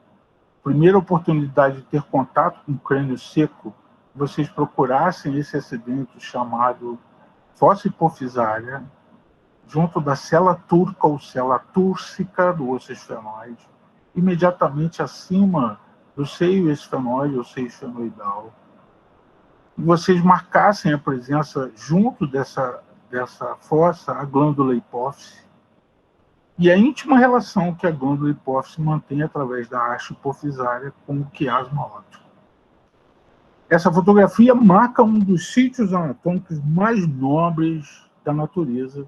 Primeira oportunidade de ter contato com o crânio seco, vocês procurassem esse acidente chamado fossa hipofisária, junto da célula turca ou célula túrcica do osso esfenoide, imediatamente acima do seio esfenoide ou seio esfenoidal. E vocês marcassem a presença, junto dessa fossa, a glândula hipófise, e a íntima relação que a glândula hipófise mantém através da haste hipofisária com o quiasma óptico. Essa fotografia marca um dos sítios anatômicos mais nobres da natureza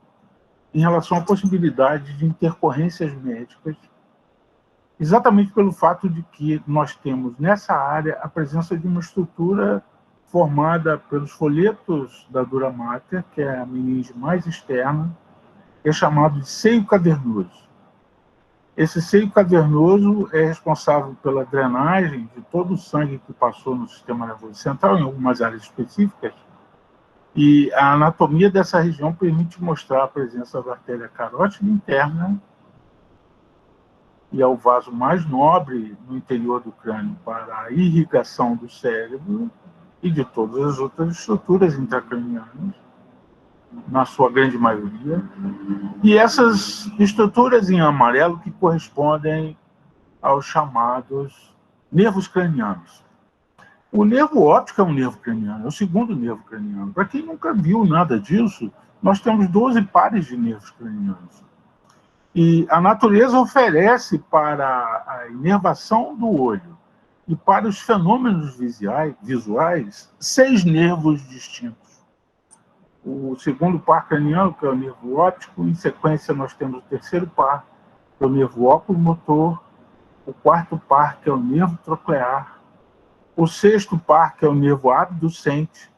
em relação à possibilidade de intercorrências médicas, exatamente pelo fato de que nós temos nessa área a presença de uma estrutura formada pelos folhetos da dura mater, que é a meninge mais externa, é chamado de seio cavernoso. Esse seio cavernoso é responsável pela drenagem de todo o sangue que passou no sistema nervoso central, em algumas áreas específicas, e a anatomia dessa região permite mostrar a presença da artéria carótida interna, e é o vaso mais nobre no interior do crânio para a irrigação do cérebro e de todas as outras estruturas intracranianas, na sua grande maioria, e essas estruturas em amarelo que correspondem aos chamados nervos cranianos. O nervo óptico é um nervo craniano, é o segundo nervo craniano. Para quem nunca viu nada disso, nós temos 12 pares de nervos cranianos. E a natureza oferece para a inervação do olho e para os fenômenos visuais 6 nervos distintos. O segundo par craniano, que é o nervo óptico, em sequência nós temos o terceiro par, que é o nervo oculomotor, o quarto par, que é o nervo troclear, o sexto par, que é o nervo abducente,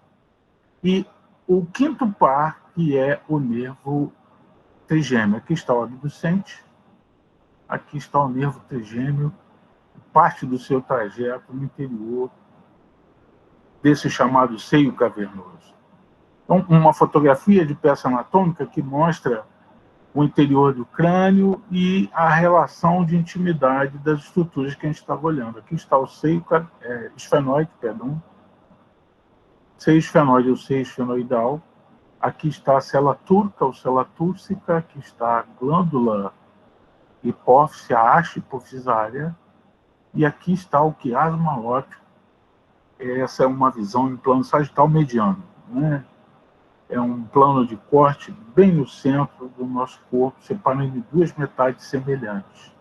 e o quinto par, que é o nervo trigêmeo. Aqui está o abducente, aqui está o nervo trigêmeo, parte do seu trajeto no interior desse chamado seio cavernoso. Então, uma fotografia de peça anatômica que mostra o interior do crânio e a relação de intimidade das estruturas que a gente estava olhando. Aqui está o seio esfenoide, seio esfenoide ou seio esfenoidal. Aqui está a célula turca ou célula túrcica, aqui está a glândula hipófise, a haste hipofisária, e aqui está o quiasma óptico. Essa é uma visão em plano sagital mediano, né? É um plano de corte bem no centro do nosso corpo, separando em duas metades semelhantes.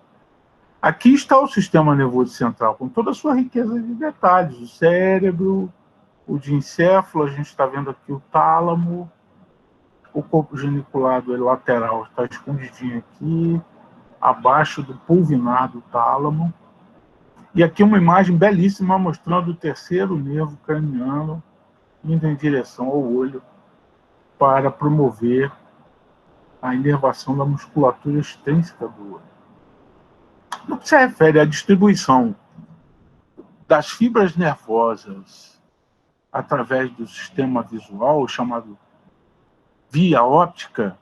Aqui está o sistema nervoso central, com toda a sua riqueza de detalhes. O cérebro, o diencéfalo, a gente está vendo aqui o tálamo, o corpo geniculado lateral está escondidinho aqui, abaixo do pulvinar do tálamo. E aqui uma imagem belíssima mostrando o terceiro nervo craniano indo em direção ao olho para promover a inervação da musculatura extrínseca do olho. No que se refere à distribuição das fibras nervosas através do sistema visual, chamado via óptica,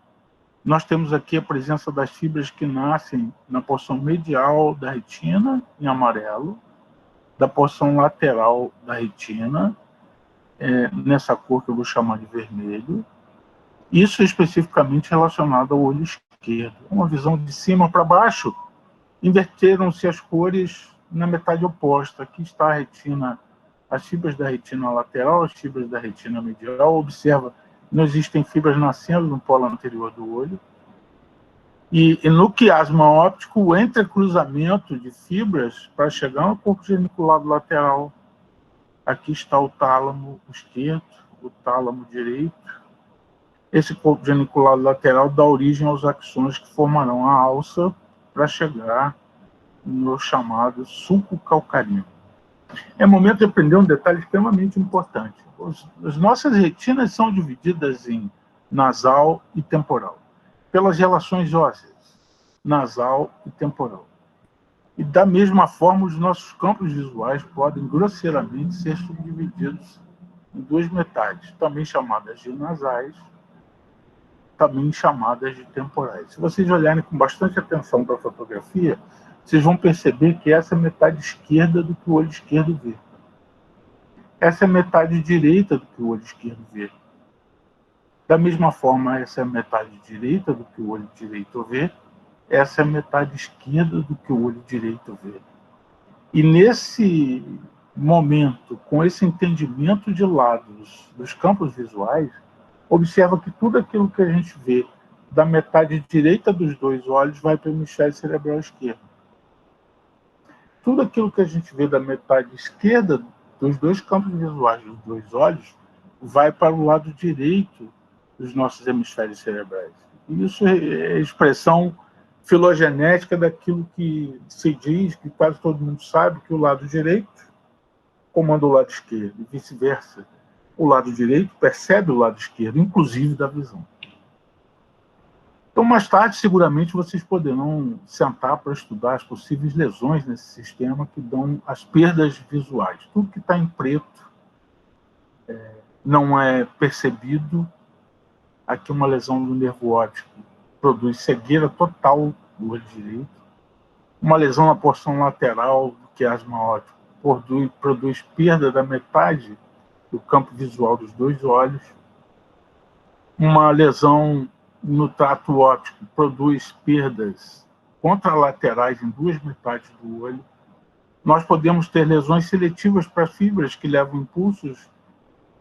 nós temos aqui a presença das fibras que nascem na porção medial da retina, em amarelo, da porção lateral da retina, nessa cor que eu vou chamar de vermelho. Isso é especificamente relacionado ao olho esquerdo. Uma visão de cima para baixo, inverteram-se as cores na metade oposta. Aqui está a retina, as fibras da retina lateral, as fibras da retina medial. Observa, não existem fibras nascendo no polo anterior do olho. E no quiasma óptico, o entrecruzamento de fibras para chegar no corpo geniculado lateral. Aqui está o tálamo esquerdo, o tálamo direito. Esse corpo geniculado lateral dá origem aos axônios que formarão a alça para chegar no chamado sulco calcarino. É momento de aprender um detalhe extremamente importante. As nossas retinas são divididas em nasal e temporal, pelas relações ósseas, nasal e temporal. E da mesma forma, os nossos campos visuais podem grosseiramente ser subdivididos em duas metades, também chamadas de nasais, também chamadas de temporais. Se vocês olharem com bastante atenção para a fotografia, vocês vão perceber que essa é a metade esquerda do que o olho esquerdo vê. Essa é a metade direita do que o olho esquerdo vê. Da mesma forma, essa é a metade direita do que o olho direito vê. Essa é a metade esquerda do que o olho direito vê. E nesse momento, com esse entendimento de lados dos campos visuais, observa que tudo aquilo que a gente vê da metade direita dos dois olhos vai para o hemisfério cerebral esquerdo. Tudo aquilo que a gente vê da metade esquerda dos dois campos visuais dos dois olhos vai para o lado direito dos nossos hemisférios cerebrais. E isso é expressão filogenética daquilo que se diz, que quase todo mundo sabe, que o lado direito comanda o lado esquerdo e vice-versa. O lado direito percebe o lado esquerdo, inclusive da visão. Então, mais tarde, seguramente, vocês poderão sentar para estudar as possíveis lesões nesse sistema que dão as perdas visuais. Tudo que está em preto não é percebido. Aqui uma lesão do nervo óptico produz cegueira total do olho direito. Uma lesão na porção lateral do quiasma óptico produz perda da metade do campo visual dos dois olhos. Uma lesão no trato óptico produz perdas contralaterais em duas metades do olho. Nós podemos ter lesões seletivas para fibras que levam impulsos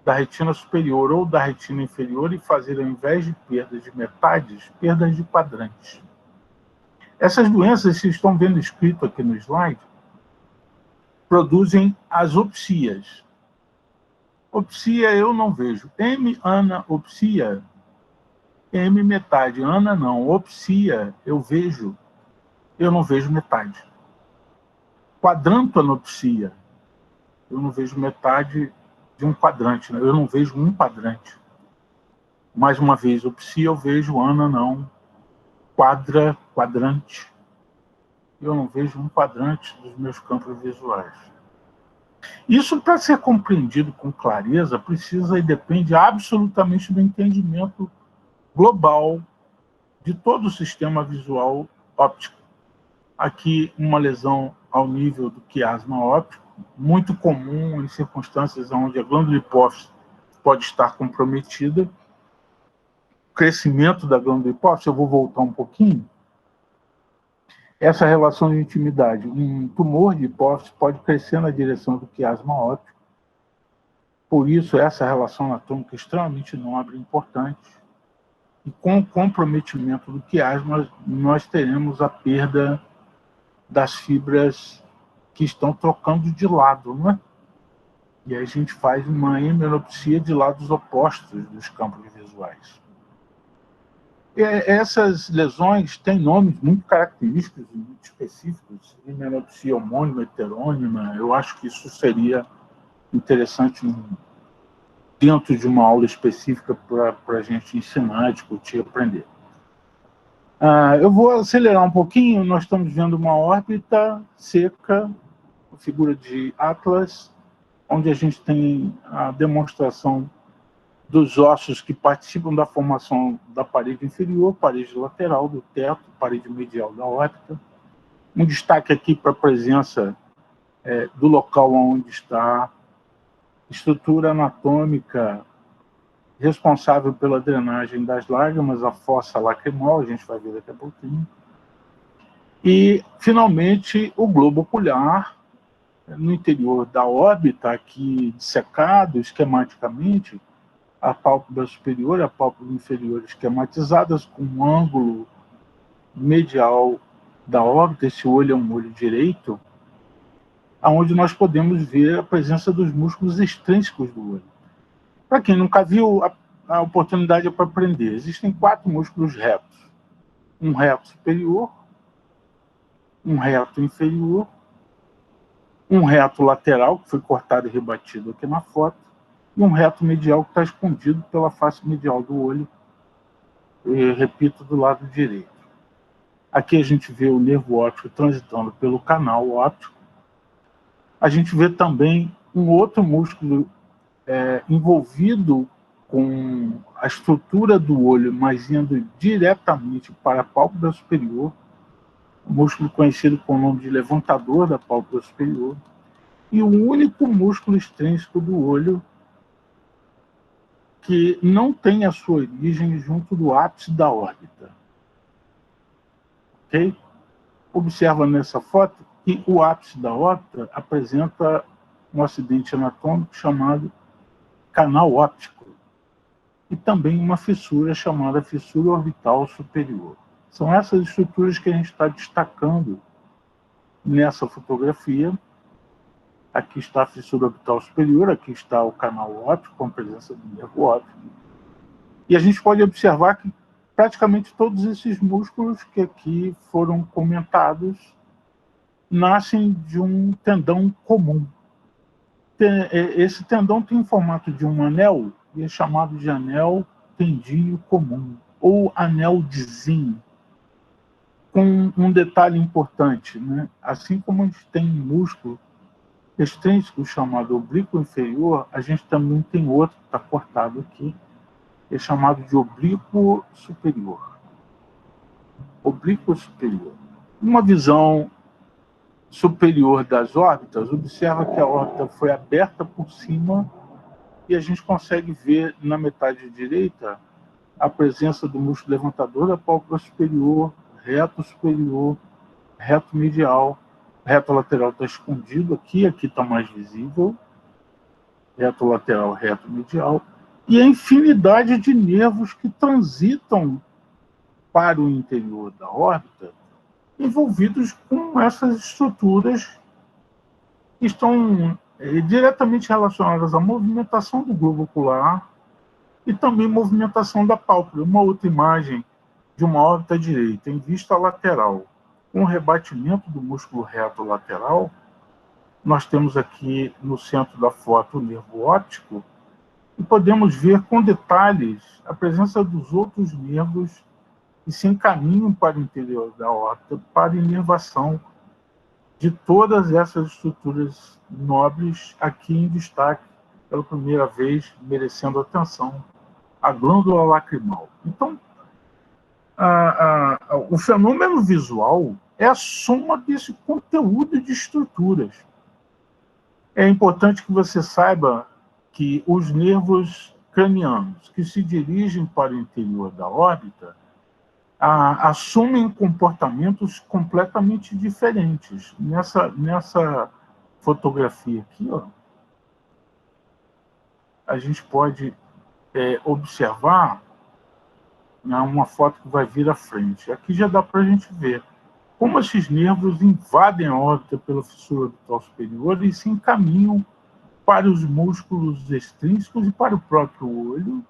da retina superior ou da retina inferior e fazer, ao invés de perdas de metades, perdas de quadrantes. Essas doenças, vocês estão vendo escrito aqui no slide, produzem as opsias. Opsia eu não vejo. Anaopsia, M metade. Ana não. Opsia eu vejo. Eu não vejo metade. Quadrantanopsia, eu não vejo metade de um quadrante. Né? Eu não vejo um quadrante. Mais uma vez, opsia eu vejo, ana não. Quadrante. Eu não vejo um quadrante dos meus campos visuais. Isso, para ser compreendido com clareza, precisa e depende absolutamente do entendimento global de todo o sistema visual óptico. Aqui, uma lesão ao nível do quiasma óptico, muito comum em circunstâncias onde a glândula hipófise pode estar comprometida. O crescimento da glândula hipófise, eu vou voltar um pouquinho. Essa relação de intimidade, um tumor de hipófise pode crescer na direção do quiasma óptico. Por isso, essa relação anatômica é extremamente nobre e importante. E com o comprometimento do quiasma, nós teremos a perda das fibras que estão trocando de lado, não é? E aí a gente faz uma hemeropsia de lados opostos dos campos visuais. Essas lesões têm nomes muito característicos e muito específicos, himenopsia homônima, heterônima. Eu acho que isso seria interessante dentro de uma aula específica para a gente ensinar, discutir, aprender. Eu vou acelerar um pouquinho. Nós estamos vendo uma órbita seca, figura de Atlas, onde a gente tem a demonstração dos ossos que participam da formação da parede inferior, parede lateral do teto, parede medial da órbita. Um destaque aqui para a presença do local onde está a estrutura anatômica responsável pela drenagem das lágrimas, a fossa lacrimal, a gente vai ver daqui a pouquinho. E, finalmente, o globo ocular, no interior da órbita, aqui dissecado esquematicamente, a pálpebra superior e a pálpebra inferior esquematizadas com um ângulo medial da órbita. Esse olho é um olho direito, onde nós podemos ver a presença dos músculos extrínsecos do olho. Para quem nunca viu, a oportunidade é para aprender. Existem 4 músculos retos. Um reto superior, um reto inferior, um reto lateral, que foi cortado e rebatido aqui na foto, e um reto medial que está escondido pela face medial do olho, repito, do lado direito. Aqui a gente vê o nervo óptico transitando pelo canal óptico. A gente vê também um outro músculo envolvido com a estrutura do olho, mas indo diretamente para a pálpebra superior, um músculo conhecido com o nome de levantador da pálpebra superior, e o único músculo extrínseco do olho que não tem a sua origem junto do ápice da órbita. Ok? Observa nessa foto que o ápice da órbita apresenta um acidente anatômico chamado canal óptico e também uma fissura chamada fissura orbital superior. São essas estruturas que a gente está destacando nessa fotografia. Aqui está a fissura orbital superior, aqui está o canal óptico, com a presença do nervo óptico. E a gente pode observar que praticamente todos esses músculos que aqui foram comentados nascem de um tendão comum. Esse tendão tem o formato de um anel e é chamado de anel tendíneo comum, ou anel de Zinn, com um detalhe importante, né? Assim como a gente tem um músculo extrínseco chamado oblíquo inferior, a gente também tem outro que está cortado aqui, é chamado de oblíquo superior. Oblíquo superior. Uma visão superior das órbitas, observa que a órbita foi aberta por cima e a gente consegue ver na metade direita a presença do músculo levantador da pálpebra superior, reto superior, reto medial. Reto lateral está escondido aqui está mais visível. Reto lateral, reto medial. E a infinidade de nervos que transitam para o interior da órbita, envolvidos com essas estruturas que estão diretamente relacionadas à movimentação do globo ocular e também movimentação da pálpebra. Uma outra imagem de uma órbita direita em vista lateral, com o rebatimento do músculo reto lateral. Nós temos aqui no centro da foto o nervo óptico e podemos ver com detalhes a presença dos outros nervos que se encaminham para o interior da órbita para a inervação de todas essas estruturas nobres, aqui em destaque, pela primeira vez, merecendo atenção, a glândula lacrimal. Então, o fenômeno visual é a soma desse conteúdo de estruturas. É importante que você saiba que os nervos cranianos que se dirigem para o interior da órbita assumem comportamentos completamente diferentes. Nessa fotografia aqui, a gente pode observar uma foto que vai vir à frente. Aqui já dá para a gente ver como esses nervos invadem a órbita pela fissura orbital superior e se encaminham para os músculos extrínsecos e para o próprio olho,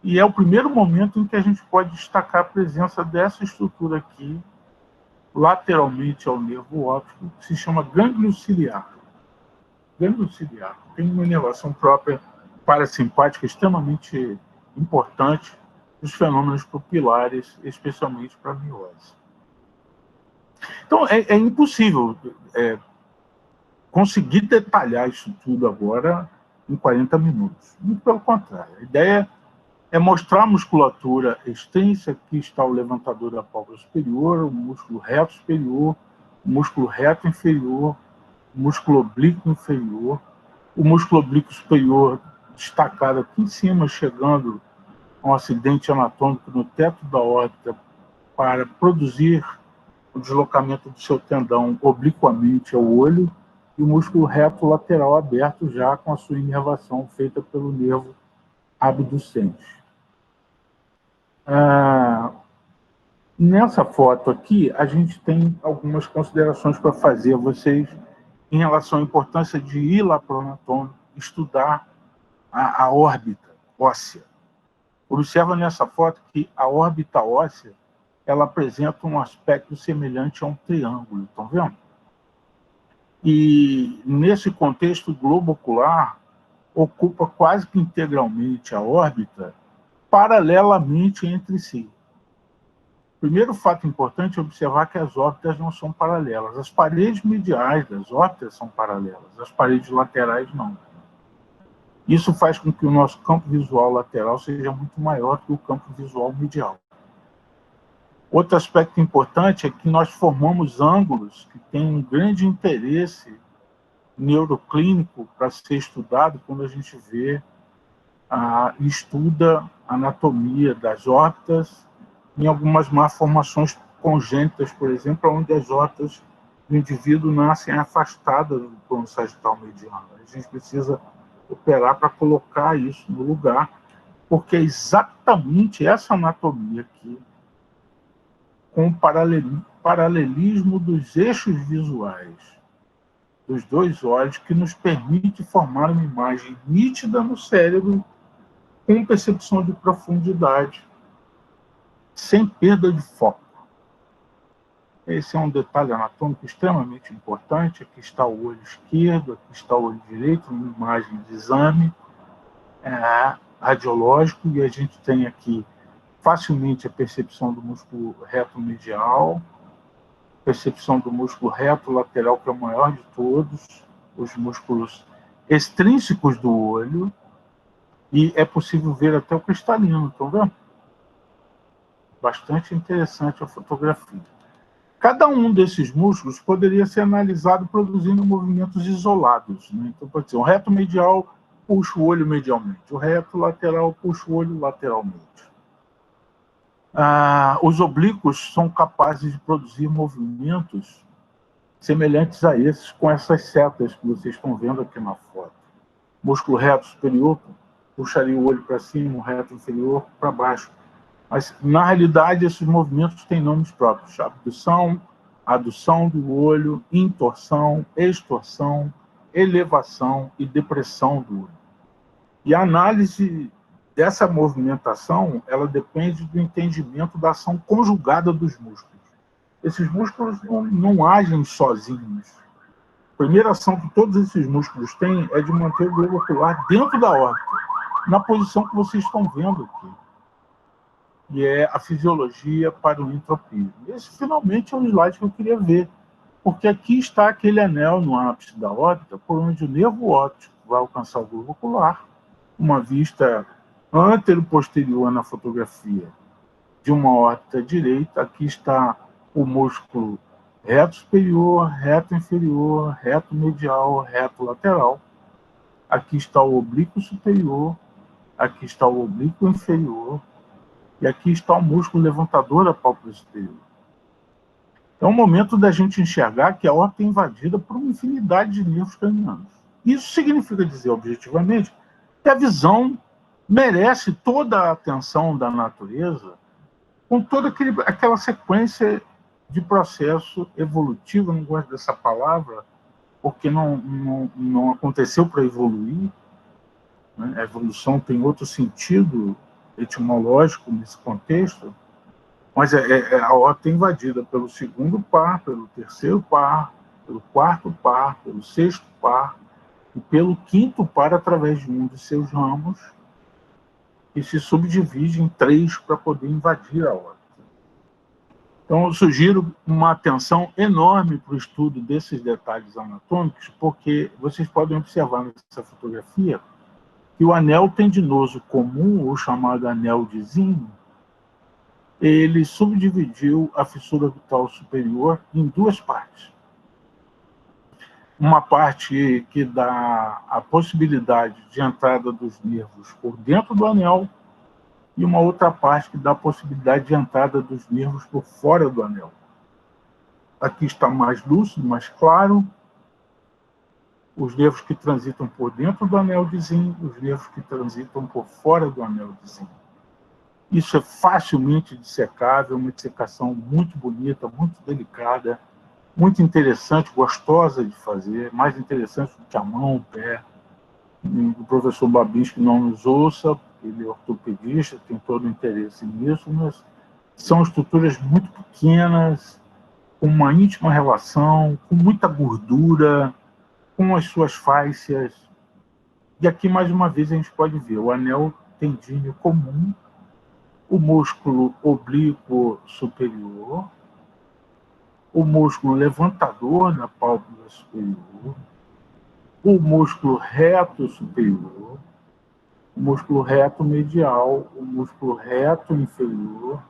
E é o primeiro momento em que a gente pode destacar a presença dessa estrutura aqui, lateralmente ao nervo óptico, que se chama gânglio ciliar. Gânglio ciliar tem uma inervação própria parasimpática extremamente importante dos fenômenos pupilares, especialmente para a miose. Então, é impossível conseguir detalhar isso tudo agora em 40 minutos. Muito pelo contrário. A ideia é mostrar a musculatura extensa. Aqui está o levantador da pálpebra superior, o músculo reto superior, o músculo reto inferior, o músculo oblíquo inferior, o músculo oblíquo superior destacado aqui em cima, chegando a um acidente anatômico no teto da órbita para produzir o deslocamento do seu tendão obliquamente ao olho, e o músculo reto lateral aberto já com a sua inervação feita pelo nervo abducente. Nessa foto aqui, a gente tem algumas considerações para fazer a vocês em relação à importância de ir lá para o anatômico, estudar a órbita óssea. Observa nessa foto que a órbita óssea ela apresenta um aspecto semelhante a um triângulo, estão vendo? E, nesse contexto, o globo ocular ocupa quase que integralmente a órbita, paralelamente entre si. O primeiro fato importante é observar que as órbitas não são paralelas. As paredes mediais das órbitas são paralelas, as paredes laterais não. Isso faz com que o nosso campo visual lateral seja muito maior que o campo visual medial. Outro aspecto importante é que nós formamos ângulos que têm um grande interesse neuroclínico para ser estudado quando a gente vê e estuda a anatomia das órbitas em algumas malformações congênitas, por exemplo, onde as órbitas do indivíduo nascem afastadas do plano sagital mediano. A gente precisa operar para colocar isso no lugar, porque é exatamente essa anatomia aqui, com o paralelismo dos eixos visuais dos dois olhos, que nos permite formar uma imagem nítida no cérebro, com percepção de profundidade, sem perda de foco. Esse é um detalhe anatômico extremamente importante. Aqui está o olho esquerdo, aqui está o olho direito, uma imagem de exame radiológico, e a gente tem aqui facilmente a percepção do músculo reto medial, percepção do músculo reto lateral, que é o maior de todos, os músculos extrínsecos do olho, e é possível ver até o cristalino, estão vendo? Bastante interessante a fotografia. Cada um desses músculos poderia ser analisado produzindo movimentos isolados, né? Então, pode ser, o reto medial puxa o olho medialmente, o reto lateral puxa o olho lateralmente. Os oblíquos são capazes de produzir movimentos semelhantes a esses, com essas setas que vocês estão vendo aqui na foto. O músculo reto superior puxaria o olho para cima, o reto inferior para baixo. Mas, na realidade, esses movimentos têm nomes próprios: abdução, adução do olho, intorsão, extorsão, elevação e depressão do olho. E a análise dessa movimentação, ela depende do entendimento da ação conjugada dos músculos. Esses músculos não agem sozinhos. A primeira ação que todos esses músculos têm é de manter o globo ocular dentro da órbita, na posição que vocês estão vendo aqui, e é a fisiologia para o entropismo. Esse, finalmente, é o slide que eu queria ver, porque aqui está aquele anel no ápice da órbita, por onde o nervo óptico vai alcançar o globo ocular, uma vista antero-posterior na fotografia de uma órbita direita. Aqui está o músculo reto superior, reto inferior, reto medial, reto lateral. Aqui está o oblíquo superior, aqui está o oblíquo inferior, e aqui está o músculo levantador da pálpebra superior. É o momento da gente enxergar que a órbita é invadida por uma infinidade de nervos cranianos. Isso significa dizer, objetivamente, que a visão merece toda a atenção da natureza, com toda aquela sequência de processo evolutivo. Eu não gosto dessa palavra, porque não aconteceu para evoluir, né? A evolução tem outro sentido etimológico nesse contexto, mas a aorta é invadida pelo segundo par, pelo terceiro par, pelo quarto par, pelo sexto par e pelo quinto par através de um de seus ramos, que se subdivide em 3 para poder invadir a aorta. Então, eu sugiro uma atenção enorme para o estudo desses detalhes anatômicos, porque vocês podem observar nessa fotografia que o anel tendinoso comum, ou chamado anel de Zinn, ele subdividiu a fissura vital superior em 2 partes. Uma parte que dá a possibilidade de entrada dos nervos por dentro do anel e uma outra parte que dá a possibilidade de entrada dos nervos por fora do anel. Aqui está mais lúcido, mais claro, os nervos que transitam por dentro do anel de Zinn, os nervos que transitam por fora do anel de Zinn. Isso é facilmente dissecável, uma dissecação muito bonita, muito delicada, muito interessante, gostosa de fazer, mais interessante do que a mão, o pé. O professor Babinski não nos ouça, ele é ortopedista, tem todo o interesse nisso, mas são estruturas muito pequenas, com uma íntima relação, com muita gordura, com as suas fáscias. E aqui, mais uma vez, a gente pode ver o anel tendíneo comum, o músculo oblíquo superior, o músculo levantador da pálpebra superior, o músculo reto superior, o músculo reto medial, o músculo reto inferior,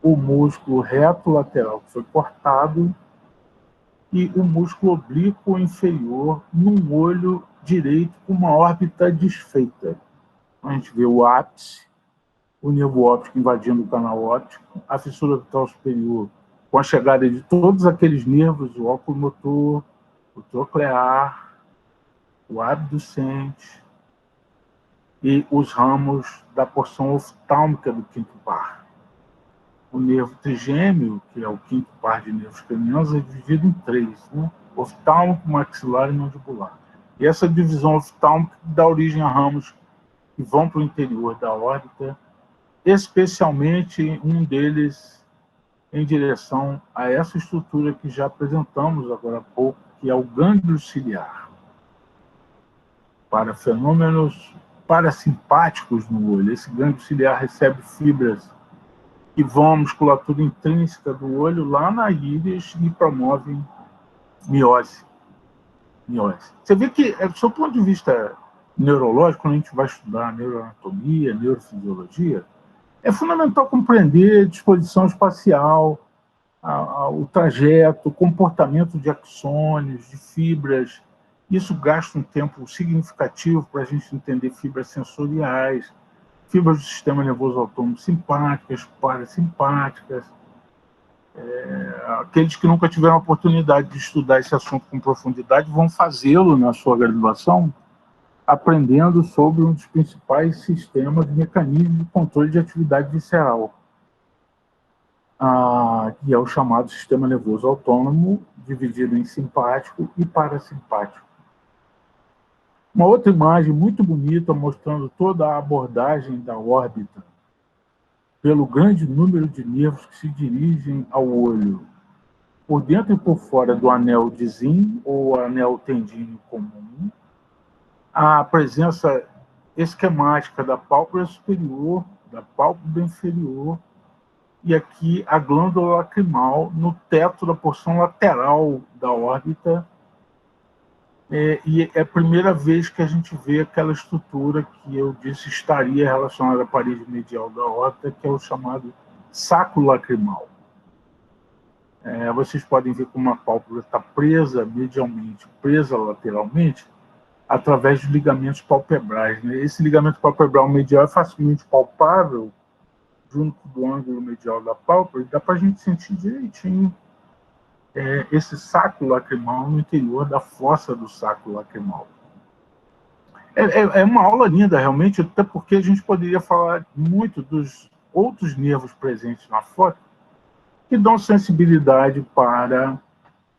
o músculo reto lateral que foi cortado e o músculo oblíquo inferior num olho direito com uma órbita desfeita. A gente vê o ápice, o nervo óptico invadindo o canal óptico, a fissura vital superior com a chegada de todos aqueles nervos, o oculomotor, o troclear, o abducente e os ramos da porção oftálmica do quinto par. O nervo trigêmeo, que é o quinto par de nervos cranianos, é dividido em 3, né? Oftálmico, maxilar e mandibular. E essa divisão oftálmica dá origem a ramos que vão para o interior da órbita, especialmente um deles em direção a essa estrutura que já apresentamos agora há pouco, que é o gânglio ciliar. Para fenômenos parasimpáticos no olho, esse gânglio ciliar recebe fibras que vão à musculatura intrínseca do olho lá na íris e promovem miose. Você vê que, do seu ponto de vista neurológico, quando a gente vai estudar neuroanatomia, neurofisiologia, é fundamental compreender a disposição espacial, o trajeto, o comportamento de axônios, de fibras. Isso gasta um tempo significativo para a gente entender fibras sensoriais, fibras do sistema nervoso autônomo simpáticas, parasimpáticas. Aqueles que nunca tiveram a oportunidade de estudar esse assunto com profundidade vão fazê-lo na sua graduação, aprendendo sobre um dos principais sistemas de mecanismos de controle de atividade visceral, que é o chamado sistema nervoso autônomo, dividido em simpático e parasimpático. Uma outra imagem muito bonita, mostrando toda a abordagem da órbita, pelo grande número de nervos que se dirigem ao olho, por dentro e por fora do anel de Zinn, ou anel tendíneo comum, a presença esquemática da pálpebra superior, da pálpebra inferior, e aqui a glândula lacrimal no teto da porção lateral da órbita. E é a primeira vez que a gente vê aquela estrutura que eu disse estaria relacionada à parede medial da órbita, que é o chamado saco lacrimal. Vocês podem ver como a pálpebra está presa medialmente, presa lateralmente, através de ligamentos palpebrais, né? Esse ligamento palpebral medial é facilmente palpável junto do ângulo medial da pálpebra, e dá para a gente sentir direitinho esse saco lacrimal no interior da fossa do saco lacrimal. É uma aula linda, realmente, até porque a gente poderia falar muito dos outros nervos presentes na foto que dão sensibilidade para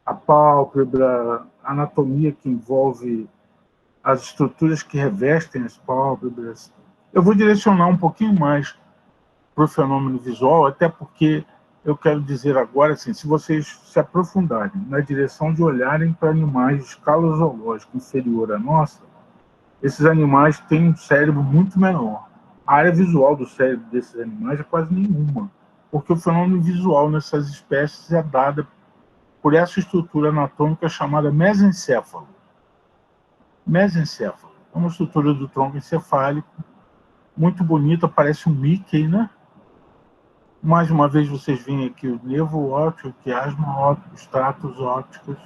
a pálpebra, a anatomia que envolve as estruturas que revestem as pálpebras, Eu vou direcionar um pouquinho mais para o fenômeno visual, até porque eu quero dizer agora, assim, se vocês se aprofundarem na direção de olharem para animais de escala zoológica inferior à nossa, esses animais têm um cérebro muito menor. A área visual do cérebro desses animais é quase nenhuma, porque o fenômeno visual nessas espécies é dado por essa estrutura anatômica chamada mesencéfalo. Mesencéfalo é uma estrutura do tronco encefálico muito bonita, parece um Mickey, né? Mais uma vez vocês veem aqui o nervo óptico, o quiasma óptico, os tratos ópticos,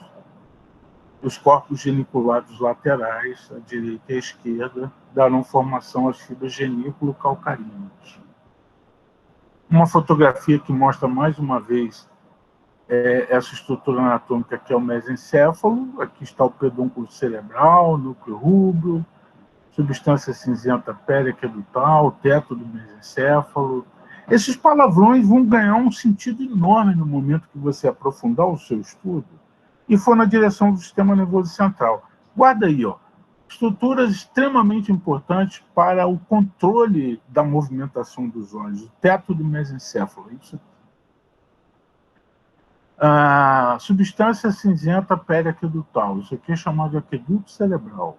os corpos geniculados laterais, à direita e à esquerda, darão formação às fibras genículo-calcarinas. Uma fotografia que mostra mais uma vez essa estrutura anatômica que é o mesencéfalo. Aqui está o pedúnculo cerebral, núcleo rubro, substância cinzenta periaquedutal, teto do mesencéfalo. Esses palavrões vão ganhar um sentido enorme no momento que você aprofundar o seu estudo e for na direção do sistema nervoso central. Guarda aí, ó, estruturas extremamente importantes para o controle da movimentação dos olhos, o teto do mesencéfalo. Isso. A substância cinzenta periaquedutal, isso aqui é chamado de aqueduto cerebral.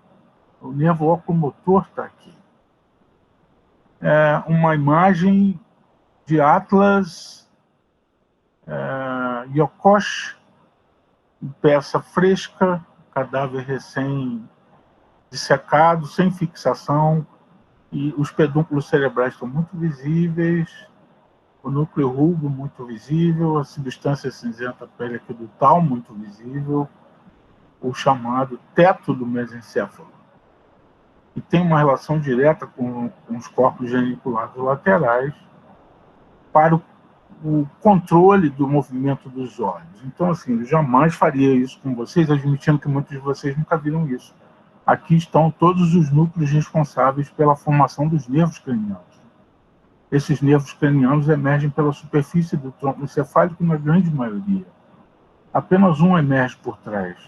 O nervo oculomotor está aqui. É uma imagem de Atlas Yokosh, peça fresca, cadáver recém-dissecado, sem fixação, e os pedúnculos cerebrais estão muito visíveis, o núcleo rubro muito visível, a substância cinzenta periaquedutal muito visível, o chamado teto do mesencéfalo, que tem uma relação direta com os corpos geniculados laterais para o controle do movimento dos olhos. Então, assim, eu jamais faria isso com vocês, admitindo que muitos de vocês nunca viram isso. Aqui estão todos os núcleos responsáveis pela formação dos nervos cranianos. Esses nervos cranianos emergem pela superfície do tronco encefálico na grande maioria. Apenas um emerge por trás.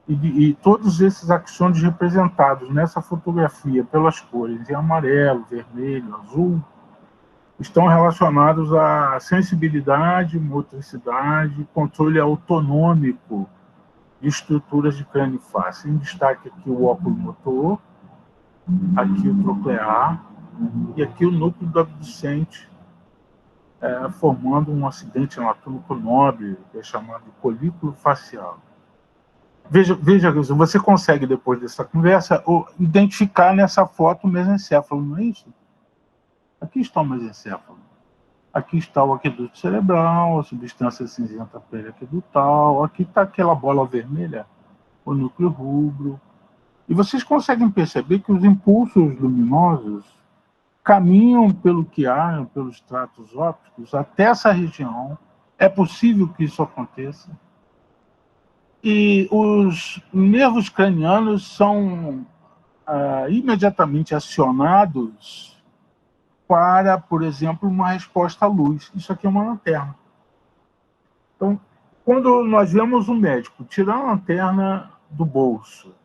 E todos esses axônios representados nessa fotografia pelas cores em amarelo, vermelho, azul, estão relacionados à sensibilidade, motricidade, controle autonômico de estruturas de crânio e face. Em destaque aqui o óculo motor, aqui o troclear e aqui o núcleo do abducente, formando um acidente anatômico nobre, que é chamado de colículo facial. Veja, você consegue, depois dessa conversa, identificar nessa foto o mesencéfalo, não é isso? Aqui está o mesencéfalo. Aqui está o aqueduto cerebral, a substância cinzenta periaquedutal. Aqui está aquela bola vermelha, o núcleo rubro. E vocês conseguem perceber que os impulsos luminosos caminham pelo quiasma, pelos tratos ópticos, até essa região. É possível que isso aconteça. E os nervos cranianos são imediatamente acionados para, por exemplo, uma resposta à luz. Isso aqui é uma lanterna. Então, quando nós vemos um médico tirar a lanterna do bolso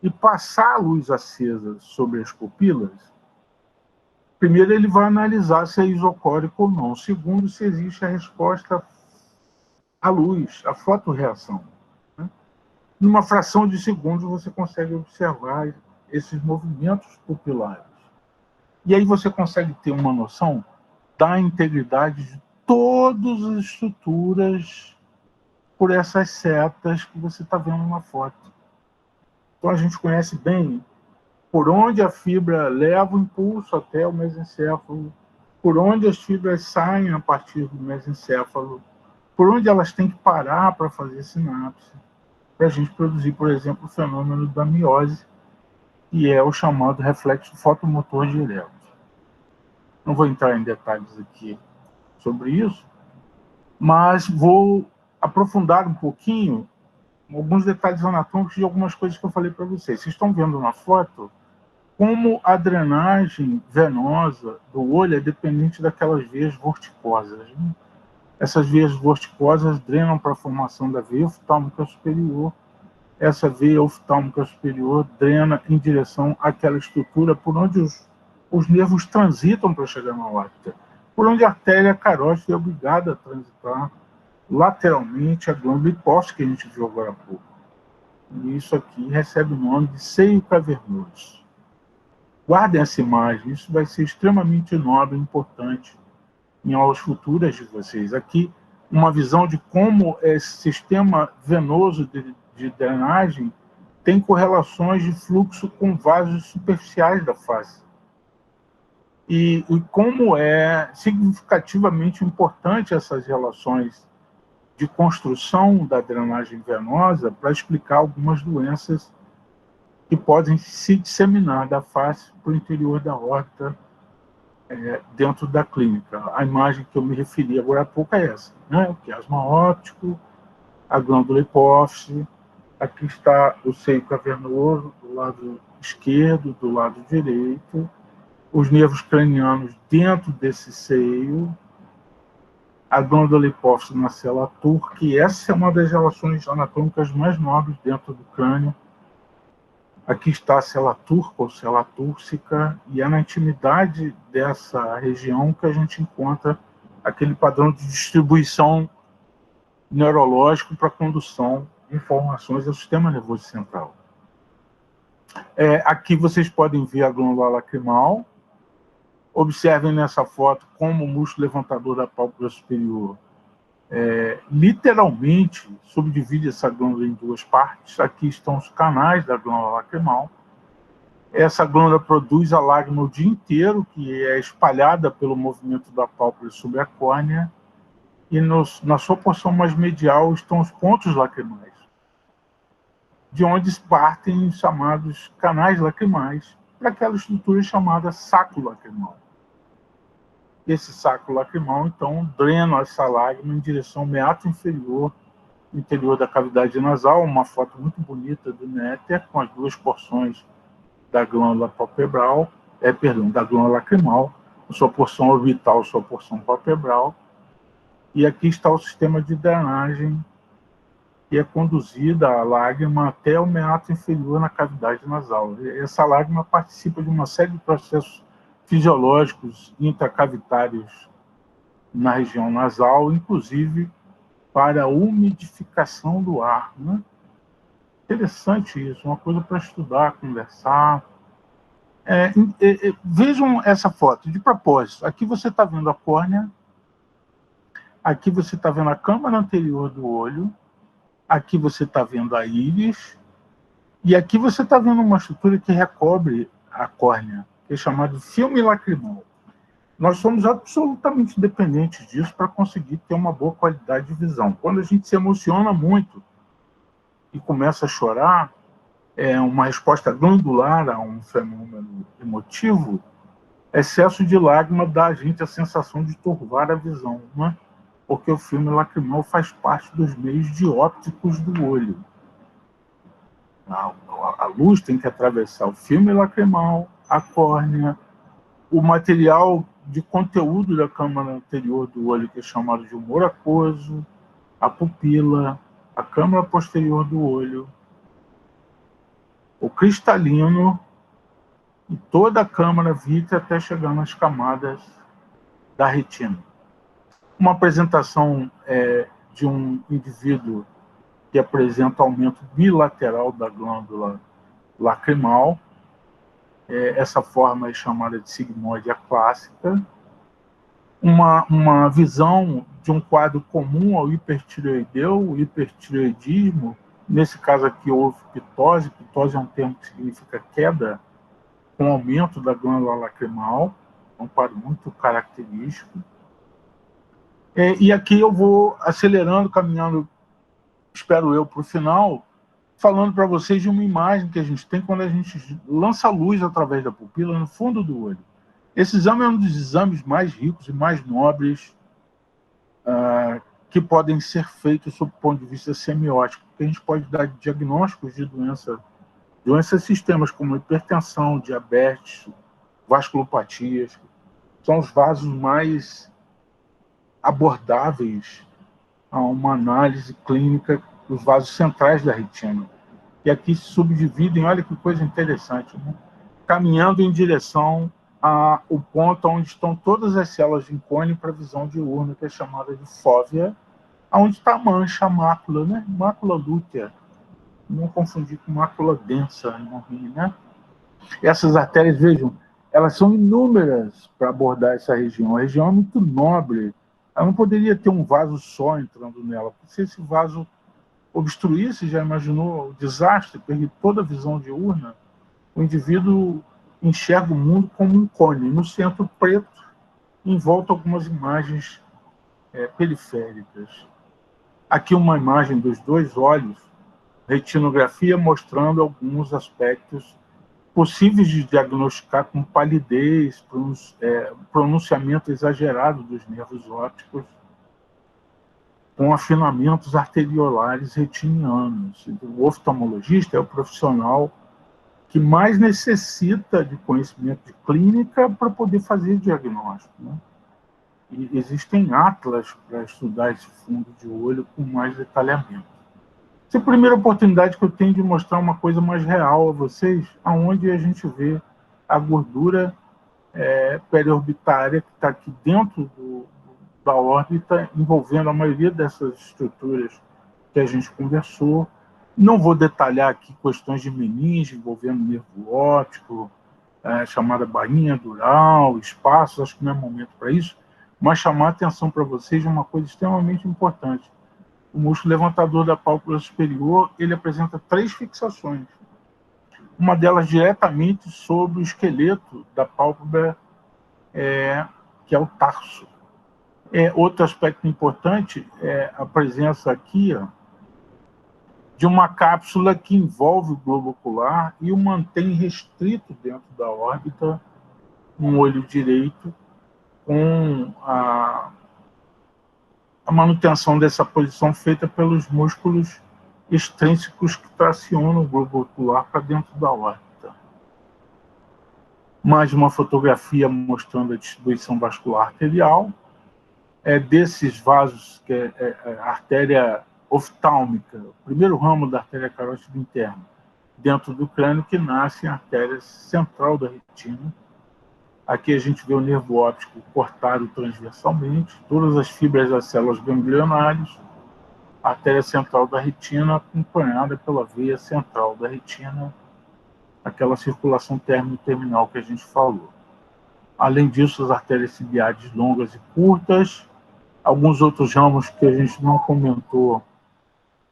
e passar a luz acesa sobre as pupilas, primeiro ele vai analisar se é isocórico ou não. Segundo, se existe a resposta à luz, a fotorreação. Numa fração de segundos você consegue observar esses movimentos pupilares. E aí você consegue ter uma noção da integridade de todas as estruturas por essas setas que você está vendo na foto. Então a gente conhece bem por onde a fibra leva o impulso até o mesencéfalo, por onde as fibras saem a partir do mesencéfalo, por onde elas têm que parar para fazer sinapse, para a gente produzir, por exemplo, o fenômeno da miose, que é o chamado reflexo fotomotor direto. Não vou entrar em detalhes aqui sobre isso, mas vou aprofundar um pouquinho alguns detalhes anatômicos de algumas coisas que eu falei para vocês. Vocês estão vendo na foto como a drenagem venosa do olho é dependente daquelas veias vorticosas, né? Essas veias vorticosas drenam para a formação da veia oftálmica superior. Essa veia oftálmica superior drena em direção àquela estrutura por onde os nervos transitam para chegar na órbita, por onde a artéria carótida é obrigada a transitar lateralmente a glândula hipófise que a gente viu agora há pouco. E isso aqui recebe o nome de seio cavernoso. Guardem essa imagem, isso vai ser extremamente nobre e importante em aulas futuras de vocês. Aqui, uma visão de como esse sistema venoso de drenagem tem correlações de fluxo com vasos superficiais da face. E como é significativamente importante essas relações de construção da drenagem venosa para explicar algumas doenças que podem se disseminar da face para o interior da órbita dentro da clínica. A imagem que eu me referi agora há pouco é essa, né? O quiasma óptico, a glândula hipófise, aqui está o seio cavernoso do lado esquerdo, do lado direito, os nervos cranianos dentro desse seio, a glândula hipófise na célula turca, que essa é uma das relações anatômicas mais nobres dentro do crânio. Aqui está a célula turca ou célula túrcica, e é na intimidade dessa região que a gente encontra aquele padrão de distribuição neurológico para a condução de informações ao sistema nervoso central. Aqui vocês podem ver a glândula lacrimal. Observem nessa foto como o músculo levantador da pálpebra superior literalmente subdivide essa glândula em duas partes. Aqui estão os canais da glândula lacrimal. Essa glândula produz a lágrima o dia inteiro, que é espalhada pelo movimento da pálpebra sobre a córnea, e na sua porção mais medial estão os pontos lacrimais, de onde partem os chamados canais lacrimais para aquela estrutura chamada saco lacrimal. Esse saco lacrimal, então, drena essa lágrima em direção ao meato inferior, no interior da cavidade nasal, uma foto muito bonita do néter, com as duas porções da glândula palpebral, da glândula lacrimal, sua porção orbital, sua porção palpebral, e aqui está o sistema de drenagem, que é conduzida a lágrima até o meato inferior na cavidade nasal. Essa lágrima participa de uma série de processos fisiológicos intracavitários na região nasal, inclusive para a umidificação do ar, né? Interessante isso, uma coisa para estudar, conversar. Vejam essa foto, de propósito. Aqui você está vendo a córnea, aqui você está vendo a câmara anterior do olho, aqui você está vendo a íris, e aqui você está vendo uma estrutura que recobre a córnea, que é chamado filme lacrimal. Nós somos absolutamente dependentes disso para conseguir ter uma boa qualidade de visão. Quando a gente se emociona muito e começa a chorar, uma resposta glandular a um fenômeno emotivo, excesso de lágrima dá a gente a sensação de turvar a visão, né? Porque o filme lacrimal faz parte dos meios diópticos do olho. A luz tem que atravessar o filme lacrimal, a córnea, o material de conteúdo da câmara anterior do olho, que é chamado de humor aquoso, a pupila, a câmara posterior do olho, o cristalino e toda a câmara vítrea até chegar nas camadas da retina. Uma apresentação de um indivíduo que apresenta aumento bilateral da glândula lacrimal. Essa forma é chamada de sigmoide clássica. Uma visão de um quadro comum ao hipertireoideu, o hipertireoidismo. Nesse caso aqui houve pitose. Pitose é um termo que significa queda com aumento da glândula lacrimal. É um quadro muito característico. E aqui eu vou acelerando, caminhando, espero eu, para o final, falando para vocês de uma imagem que a gente tem quando a gente lança luz através da pupila no fundo do olho. Esse exame é um dos exames mais ricos e mais nobres que podem ser feitos sob o ponto de vista semiótico, porque a gente pode dar diagnósticos de doenças sistemas como hipertensão, diabetes, vasculopatias. São os vasos mais abordáveis a uma análise clínica dos vasos centrais da retina. E aqui se subdividem, olha que coisa interessante, né? Caminhando em direção o ponto onde estão todas as células de cone para visão diurna, que é chamada de fóvea, onde está a mancha, a mácula, né? Mácula lútea. Não confundir com mácula densa no rim, né? Essas artérias, vejam, elas são inúmeras para abordar essa região. A região é muito nobre. Ela não poderia ter um vaso só entrando nela. Porque se esse vaso obstruísse, já imaginou o desastre, perder toda a visão diurna? O indivíduo enxerga o mundo como um cone, no centro preto, em volta algumas imagens periféricas. Aqui uma imagem dos dois olhos, retinografia mostrando alguns aspectos possíveis de diagnosticar com palidez, pronunciamento exagerado dos nervos ópticos, com afinamentos arteriolares retinianos. O oftalmologista é o profissional que mais necessita de conhecimento de clínica para poder fazer diagnóstico, né? E existem atlas para estudar esse fundo de olho com mais detalhamento. Essa é a primeira oportunidade que eu tenho de mostrar uma coisa mais real a vocês, aonde a gente vê a gordura periorbitária que está aqui dentro da órbita, envolvendo a maioria dessas estruturas que a gente conversou. Não vou detalhar aqui questões de meninge envolvendo nervo óptico, chamada bainha dural, espaços, acho que não é momento para isso, mas chamar a atenção para vocês de uma coisa extremamente importante. O músculo levantador da pálpebra superior, ele apresenta 3 fixações. Uma delas diretamente sobre o esqueleto da pálpebra, que é o tarso. Outro aspecto importante é a presença aqui, de uma cápsula que envolve o globo ocular e o mantém restrito dentro da órbita, um olho direito, com a manutenção dessa posição feita pelos músculos extrínsecos que tracionam o globo ocular para dentro da órbita. Mais uma fotografia mostrando a distribuição vascular arterial, desses vasos, que é a artéria oftálmica, o primeiro ramo da artéria carótida interna, dentro do crânio, que nasce a artéria central da retina. Aqui a gente vê o nervo óptico cortado transversalmente, todas as fibras das células ganglionares, a artéria central da retina acompanhada pela veia central da retina, aquela circulação término-terminal que a gente falou. Além disso, as artérias cibiades longas e curtas, alguns outros ramos que a gente não comentou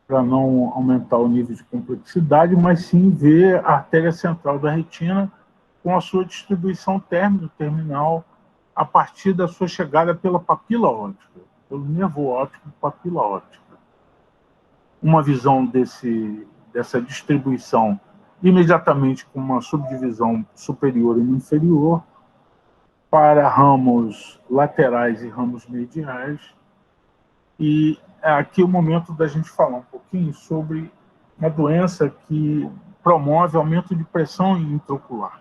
para não aumentar o nível de complexidade, mas sim ver a artéria central da retina com a sua distribuição término-terminal a partir da sua chegada pela papila óptica, pelo nervo óptico papila óptica. Uma visão dessa distribuição imediatamente com uma subdivisão superior e inferior para ramos laterais e ramos mediais. E aqui é o momento da gente falar um pouquinho sobre uma doença que promove aumento de pressão intraocular.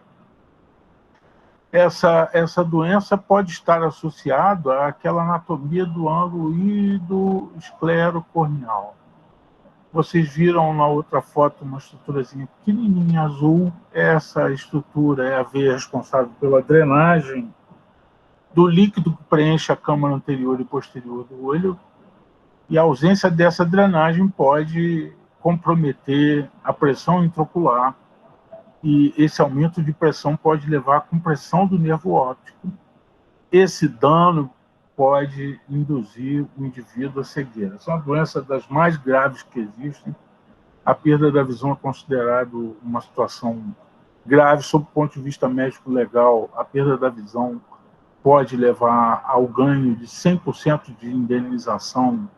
Essa doença pode estar associada àquela anatomia do ângulo híbrido esclerocorneal. Vocês viram na outra foto uma estruturazinha pequenininha azul. Essa estrutura é a veia responsável pela drenagem do líquido que preenche a câmara anterior e posterior do olho, e a ausência dessa drenagem pode comprometer a pressão intraocular, e esse aumento de pressão pode levar à compressão do nervo óptico. Esse dano pode induzir o indivíduo à cegueira. Essa é uma doença das mais graves que existem. A perda da visão é considerada uma situação grave sob o ponto de vista médico-legal. A perda da visão pode levar ao ganho de 100% de indenização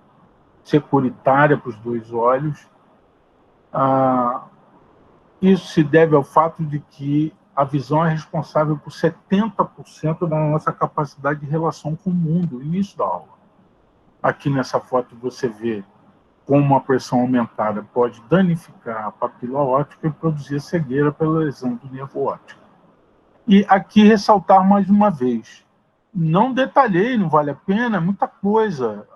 securitária para os 2 olhos. Isso se deve ao fato de que a visão é responsável por 70% da nossa capacidade de relação com o mundo, início da aula. Aqui nessa foto você vê como uma pressão aumentada pode danificar a papila óptica e produzir cegueira pela lesão do nervo óptico. E aqui ressaltar mais uma vez, não detalhei, não vale a pena, é muita coisa.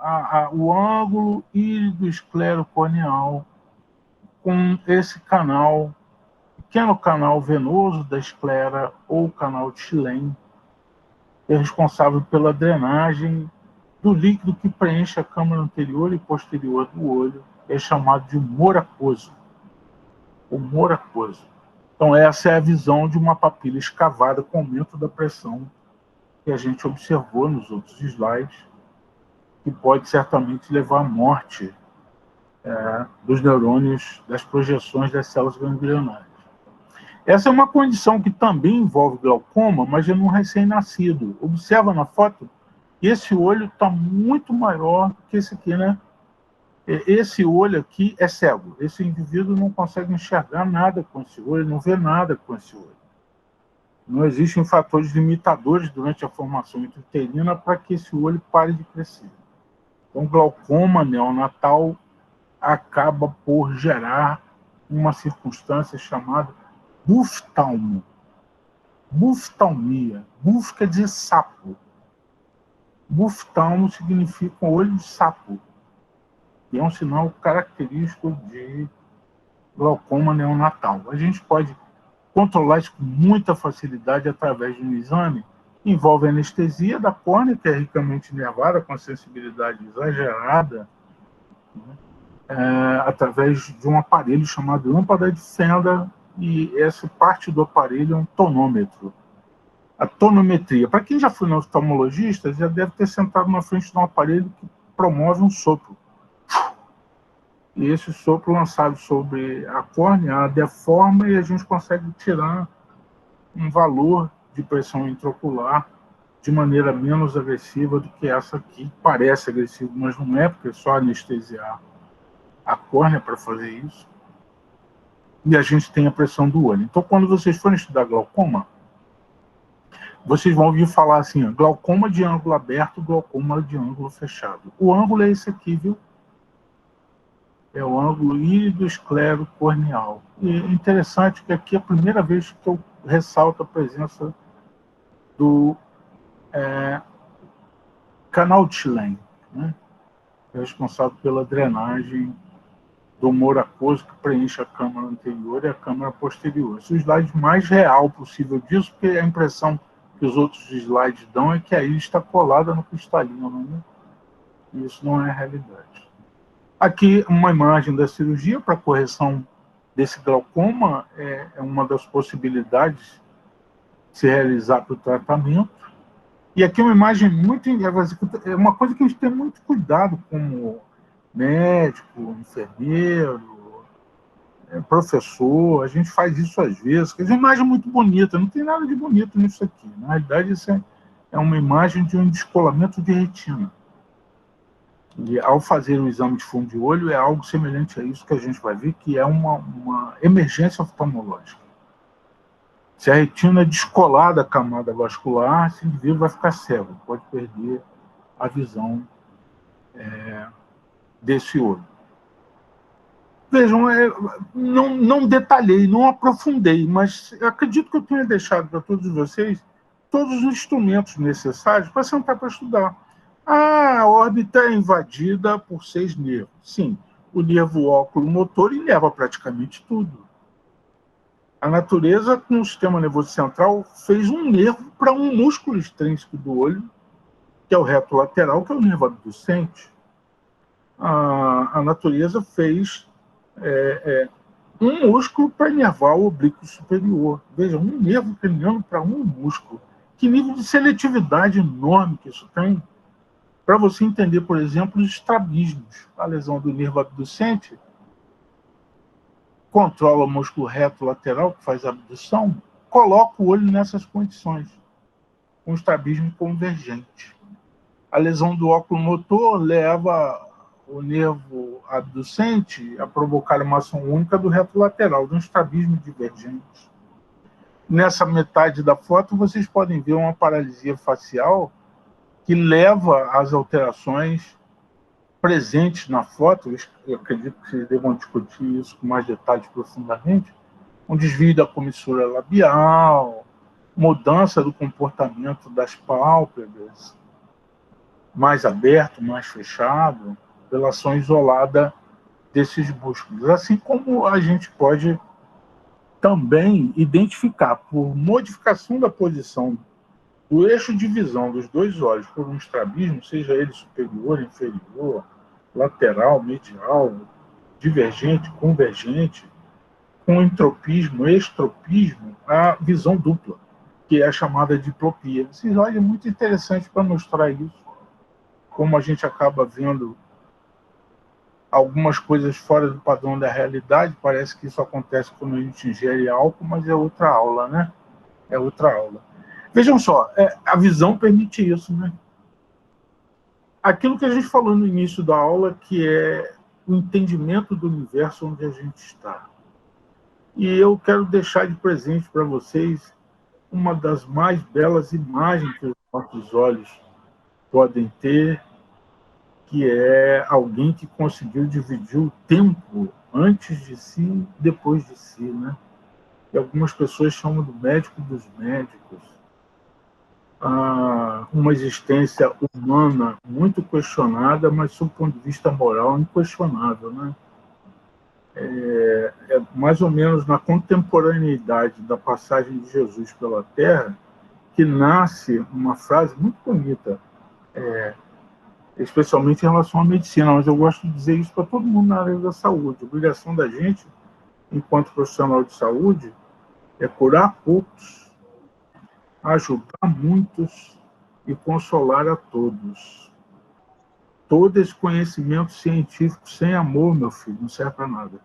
O ângulo híbrido esclerocorneal com esse canal, pequeno canal venoso da esclera ou canal de Schlein, é responsável pela drenagem do líquido que preenche a câmara anterior e posterior do olho, é chamado de humor aquoso. Humor aquoso. Então, essa é a visão de uma papila escavada com aumento da pressão que a gente observou nos outros slides, que pode certamente levar à morte dos neurônios, das projeções das células ganglionares. Essa é uma condição que também envolve glaucoma, mas é num recém-nascido. Observa na foto que esse olho está muito maior que esse aqui, né? Esse olho aqui é cego. Esse indivíduo não consegue enxergar nada com esse olho, não vê nada com esse olho. Não existem fatores limitadores durante a formação intrauterina para que esse olho pare de crescer. Então, glaucoma neonatal acaba por gerar uma circunstância chamada buftalmo. Buftalmia. Buf quer dizer sapo. Buftalmo significa olho de sapo, que é um sinal característico de glaucoma neonatal. A gente pode controlar isso com muita facilidade através de um exame que envolve anestesia da córnea, que é ricamente nervada, com sensibilidade exagerada, né? Através de um aparelho chamado lâmpada de Fender, e essa parte do aparelho é um tonômetro. A tonometria, para quem já foi no oftalmologista, já deve ter sentado na frente de um aparelho que promove um sopro. E esse sopro lançado sobre a córnea a deforma e a gente consegue tirar um valor de pressão intraocular de maneira menos agressiva do que essa aqui. Parece agressivo, mas não é, porque é só anestesiar a córnea para fazer isso. E a gente tem a pressão do olho. Então, quando vocês forem estudar glaucoma, vocês vão ouvir falar assim, glaucoma de ângulo aberto, glaucoma de ângulo fechado. O ângulo é esse aqui, viu? É o ângulo írido esclero corneal. E é interessante que aqui é a primeira vez que eu ressalto a presença do canal de Schlein, né? É responsável pela drenagem do humor aquoso que preenche a câmara anterior e a câmara posterior. Esse é o slide mais real possível disso, porque a impressão que os outros slides dão é que a íris está colada no cristalino, né? E isso não é a realidade. Aqui, uma imagem da cirurgia para correção desse glaucoma é uma das possibilidades de se realizar para o tratamento. E aqui uma imagem muito... É uma coisa que a gente tem muito cuidado como médico, enfermeiro, professor, a gente faz isso às vezes, que é uma imagem muito bonita, não tem nada de bonito nisso aqui. Na realidade, isso é uma imagem de um descolamento de retina. E ao fazer o exame de fundo de olho, é algo semelhante a isso que a gente vai ver, que é uma emergência oftalmológica. Se a retina é descolar da camada vascular, esse indivíduo vai ficar cego, pode perder a visão desse olho. Vejam, não detalhei, não aprofundei, mas eu acredito que eu tenha deixado para todos vocês todos os instrumentos necessários para sentar para estudar. A órbita é invadida por 6 nervos. Sim, o nervo óculo-motor leva praticamente tudo. A natureza, com o sistema nervoso central, fez um nervo para um músculo extrínseco do olho, que é o reto lateral, que é o nervo abducente. A natureza fez um músculo para inervar o oblíquo superior. Veja, um nervo craniano para um músculo. Que nível de seletividade enorme que isso tem para você entender, por exemplo, os estrabismos. A lesão do nervo abducente controla o músculo reto lateral, que faz a abdução, coloca o olho nessas condições, com estrabismo convergente. A lesão do óculo motor leva o nervo abducente a provocar uma ação única do reto lateral, de um estrabismo divergente. Nessa metade da foto, vocês podem ver uma paralisia facial que leva às alterações presentes na foto. Eu acredito que vocês devam discutir isso com mais detalhes profundamente. Um desvio da comissura labial, mudança do comportamento das pálpebras, mais aberto, mais fechado, relação isolada desses músculos. Assim como a gente pode também identificar, por modificação da posição O eixo de visão dos dois olhos por um estrabismo, seja ele superior, inferior, lateral, medial, divergente, convergente, com entropismo, extropismo, a visão dupla, que é a chamada diplopia. Esses olhos é muito interessante para mostrar isso, como a gente acaba vendo algumas coisas fora do padrão da realidade. Parece que isso acontece quando a gente ingere álcool, mas é outra aula, né? É outra aula. Vejam só, a visão permite isso, né? Aquilo que a gente falou no início da aula, que é o entendimento do universo onde a gente está. E eu quero deixar de presente para vocês uma das mais belas imagens que os nossos olhos podem ter, que é alguém que conseguiu dividir o tempo antes de si e depois de si, né? E algumas pessoas chamam do médico dos médicos. Uma existência humana muito questionada, mas, sob o ponto de vista moral, inquestionável, né? É mais ou menos na contemporaneidade da passagem de Jesus pela Terra que nasce uma frase muito bonita, especialmente em relação à medicina, mas eu gosto de dizer isso para todo mundo na área da saúde. A obrigação da gente, enquanto profissional de saúde, é curar poucos, ajudar muitos e consolar a todos. Todo esse conhecimento científico sem amor, meu filho, não serve para nada.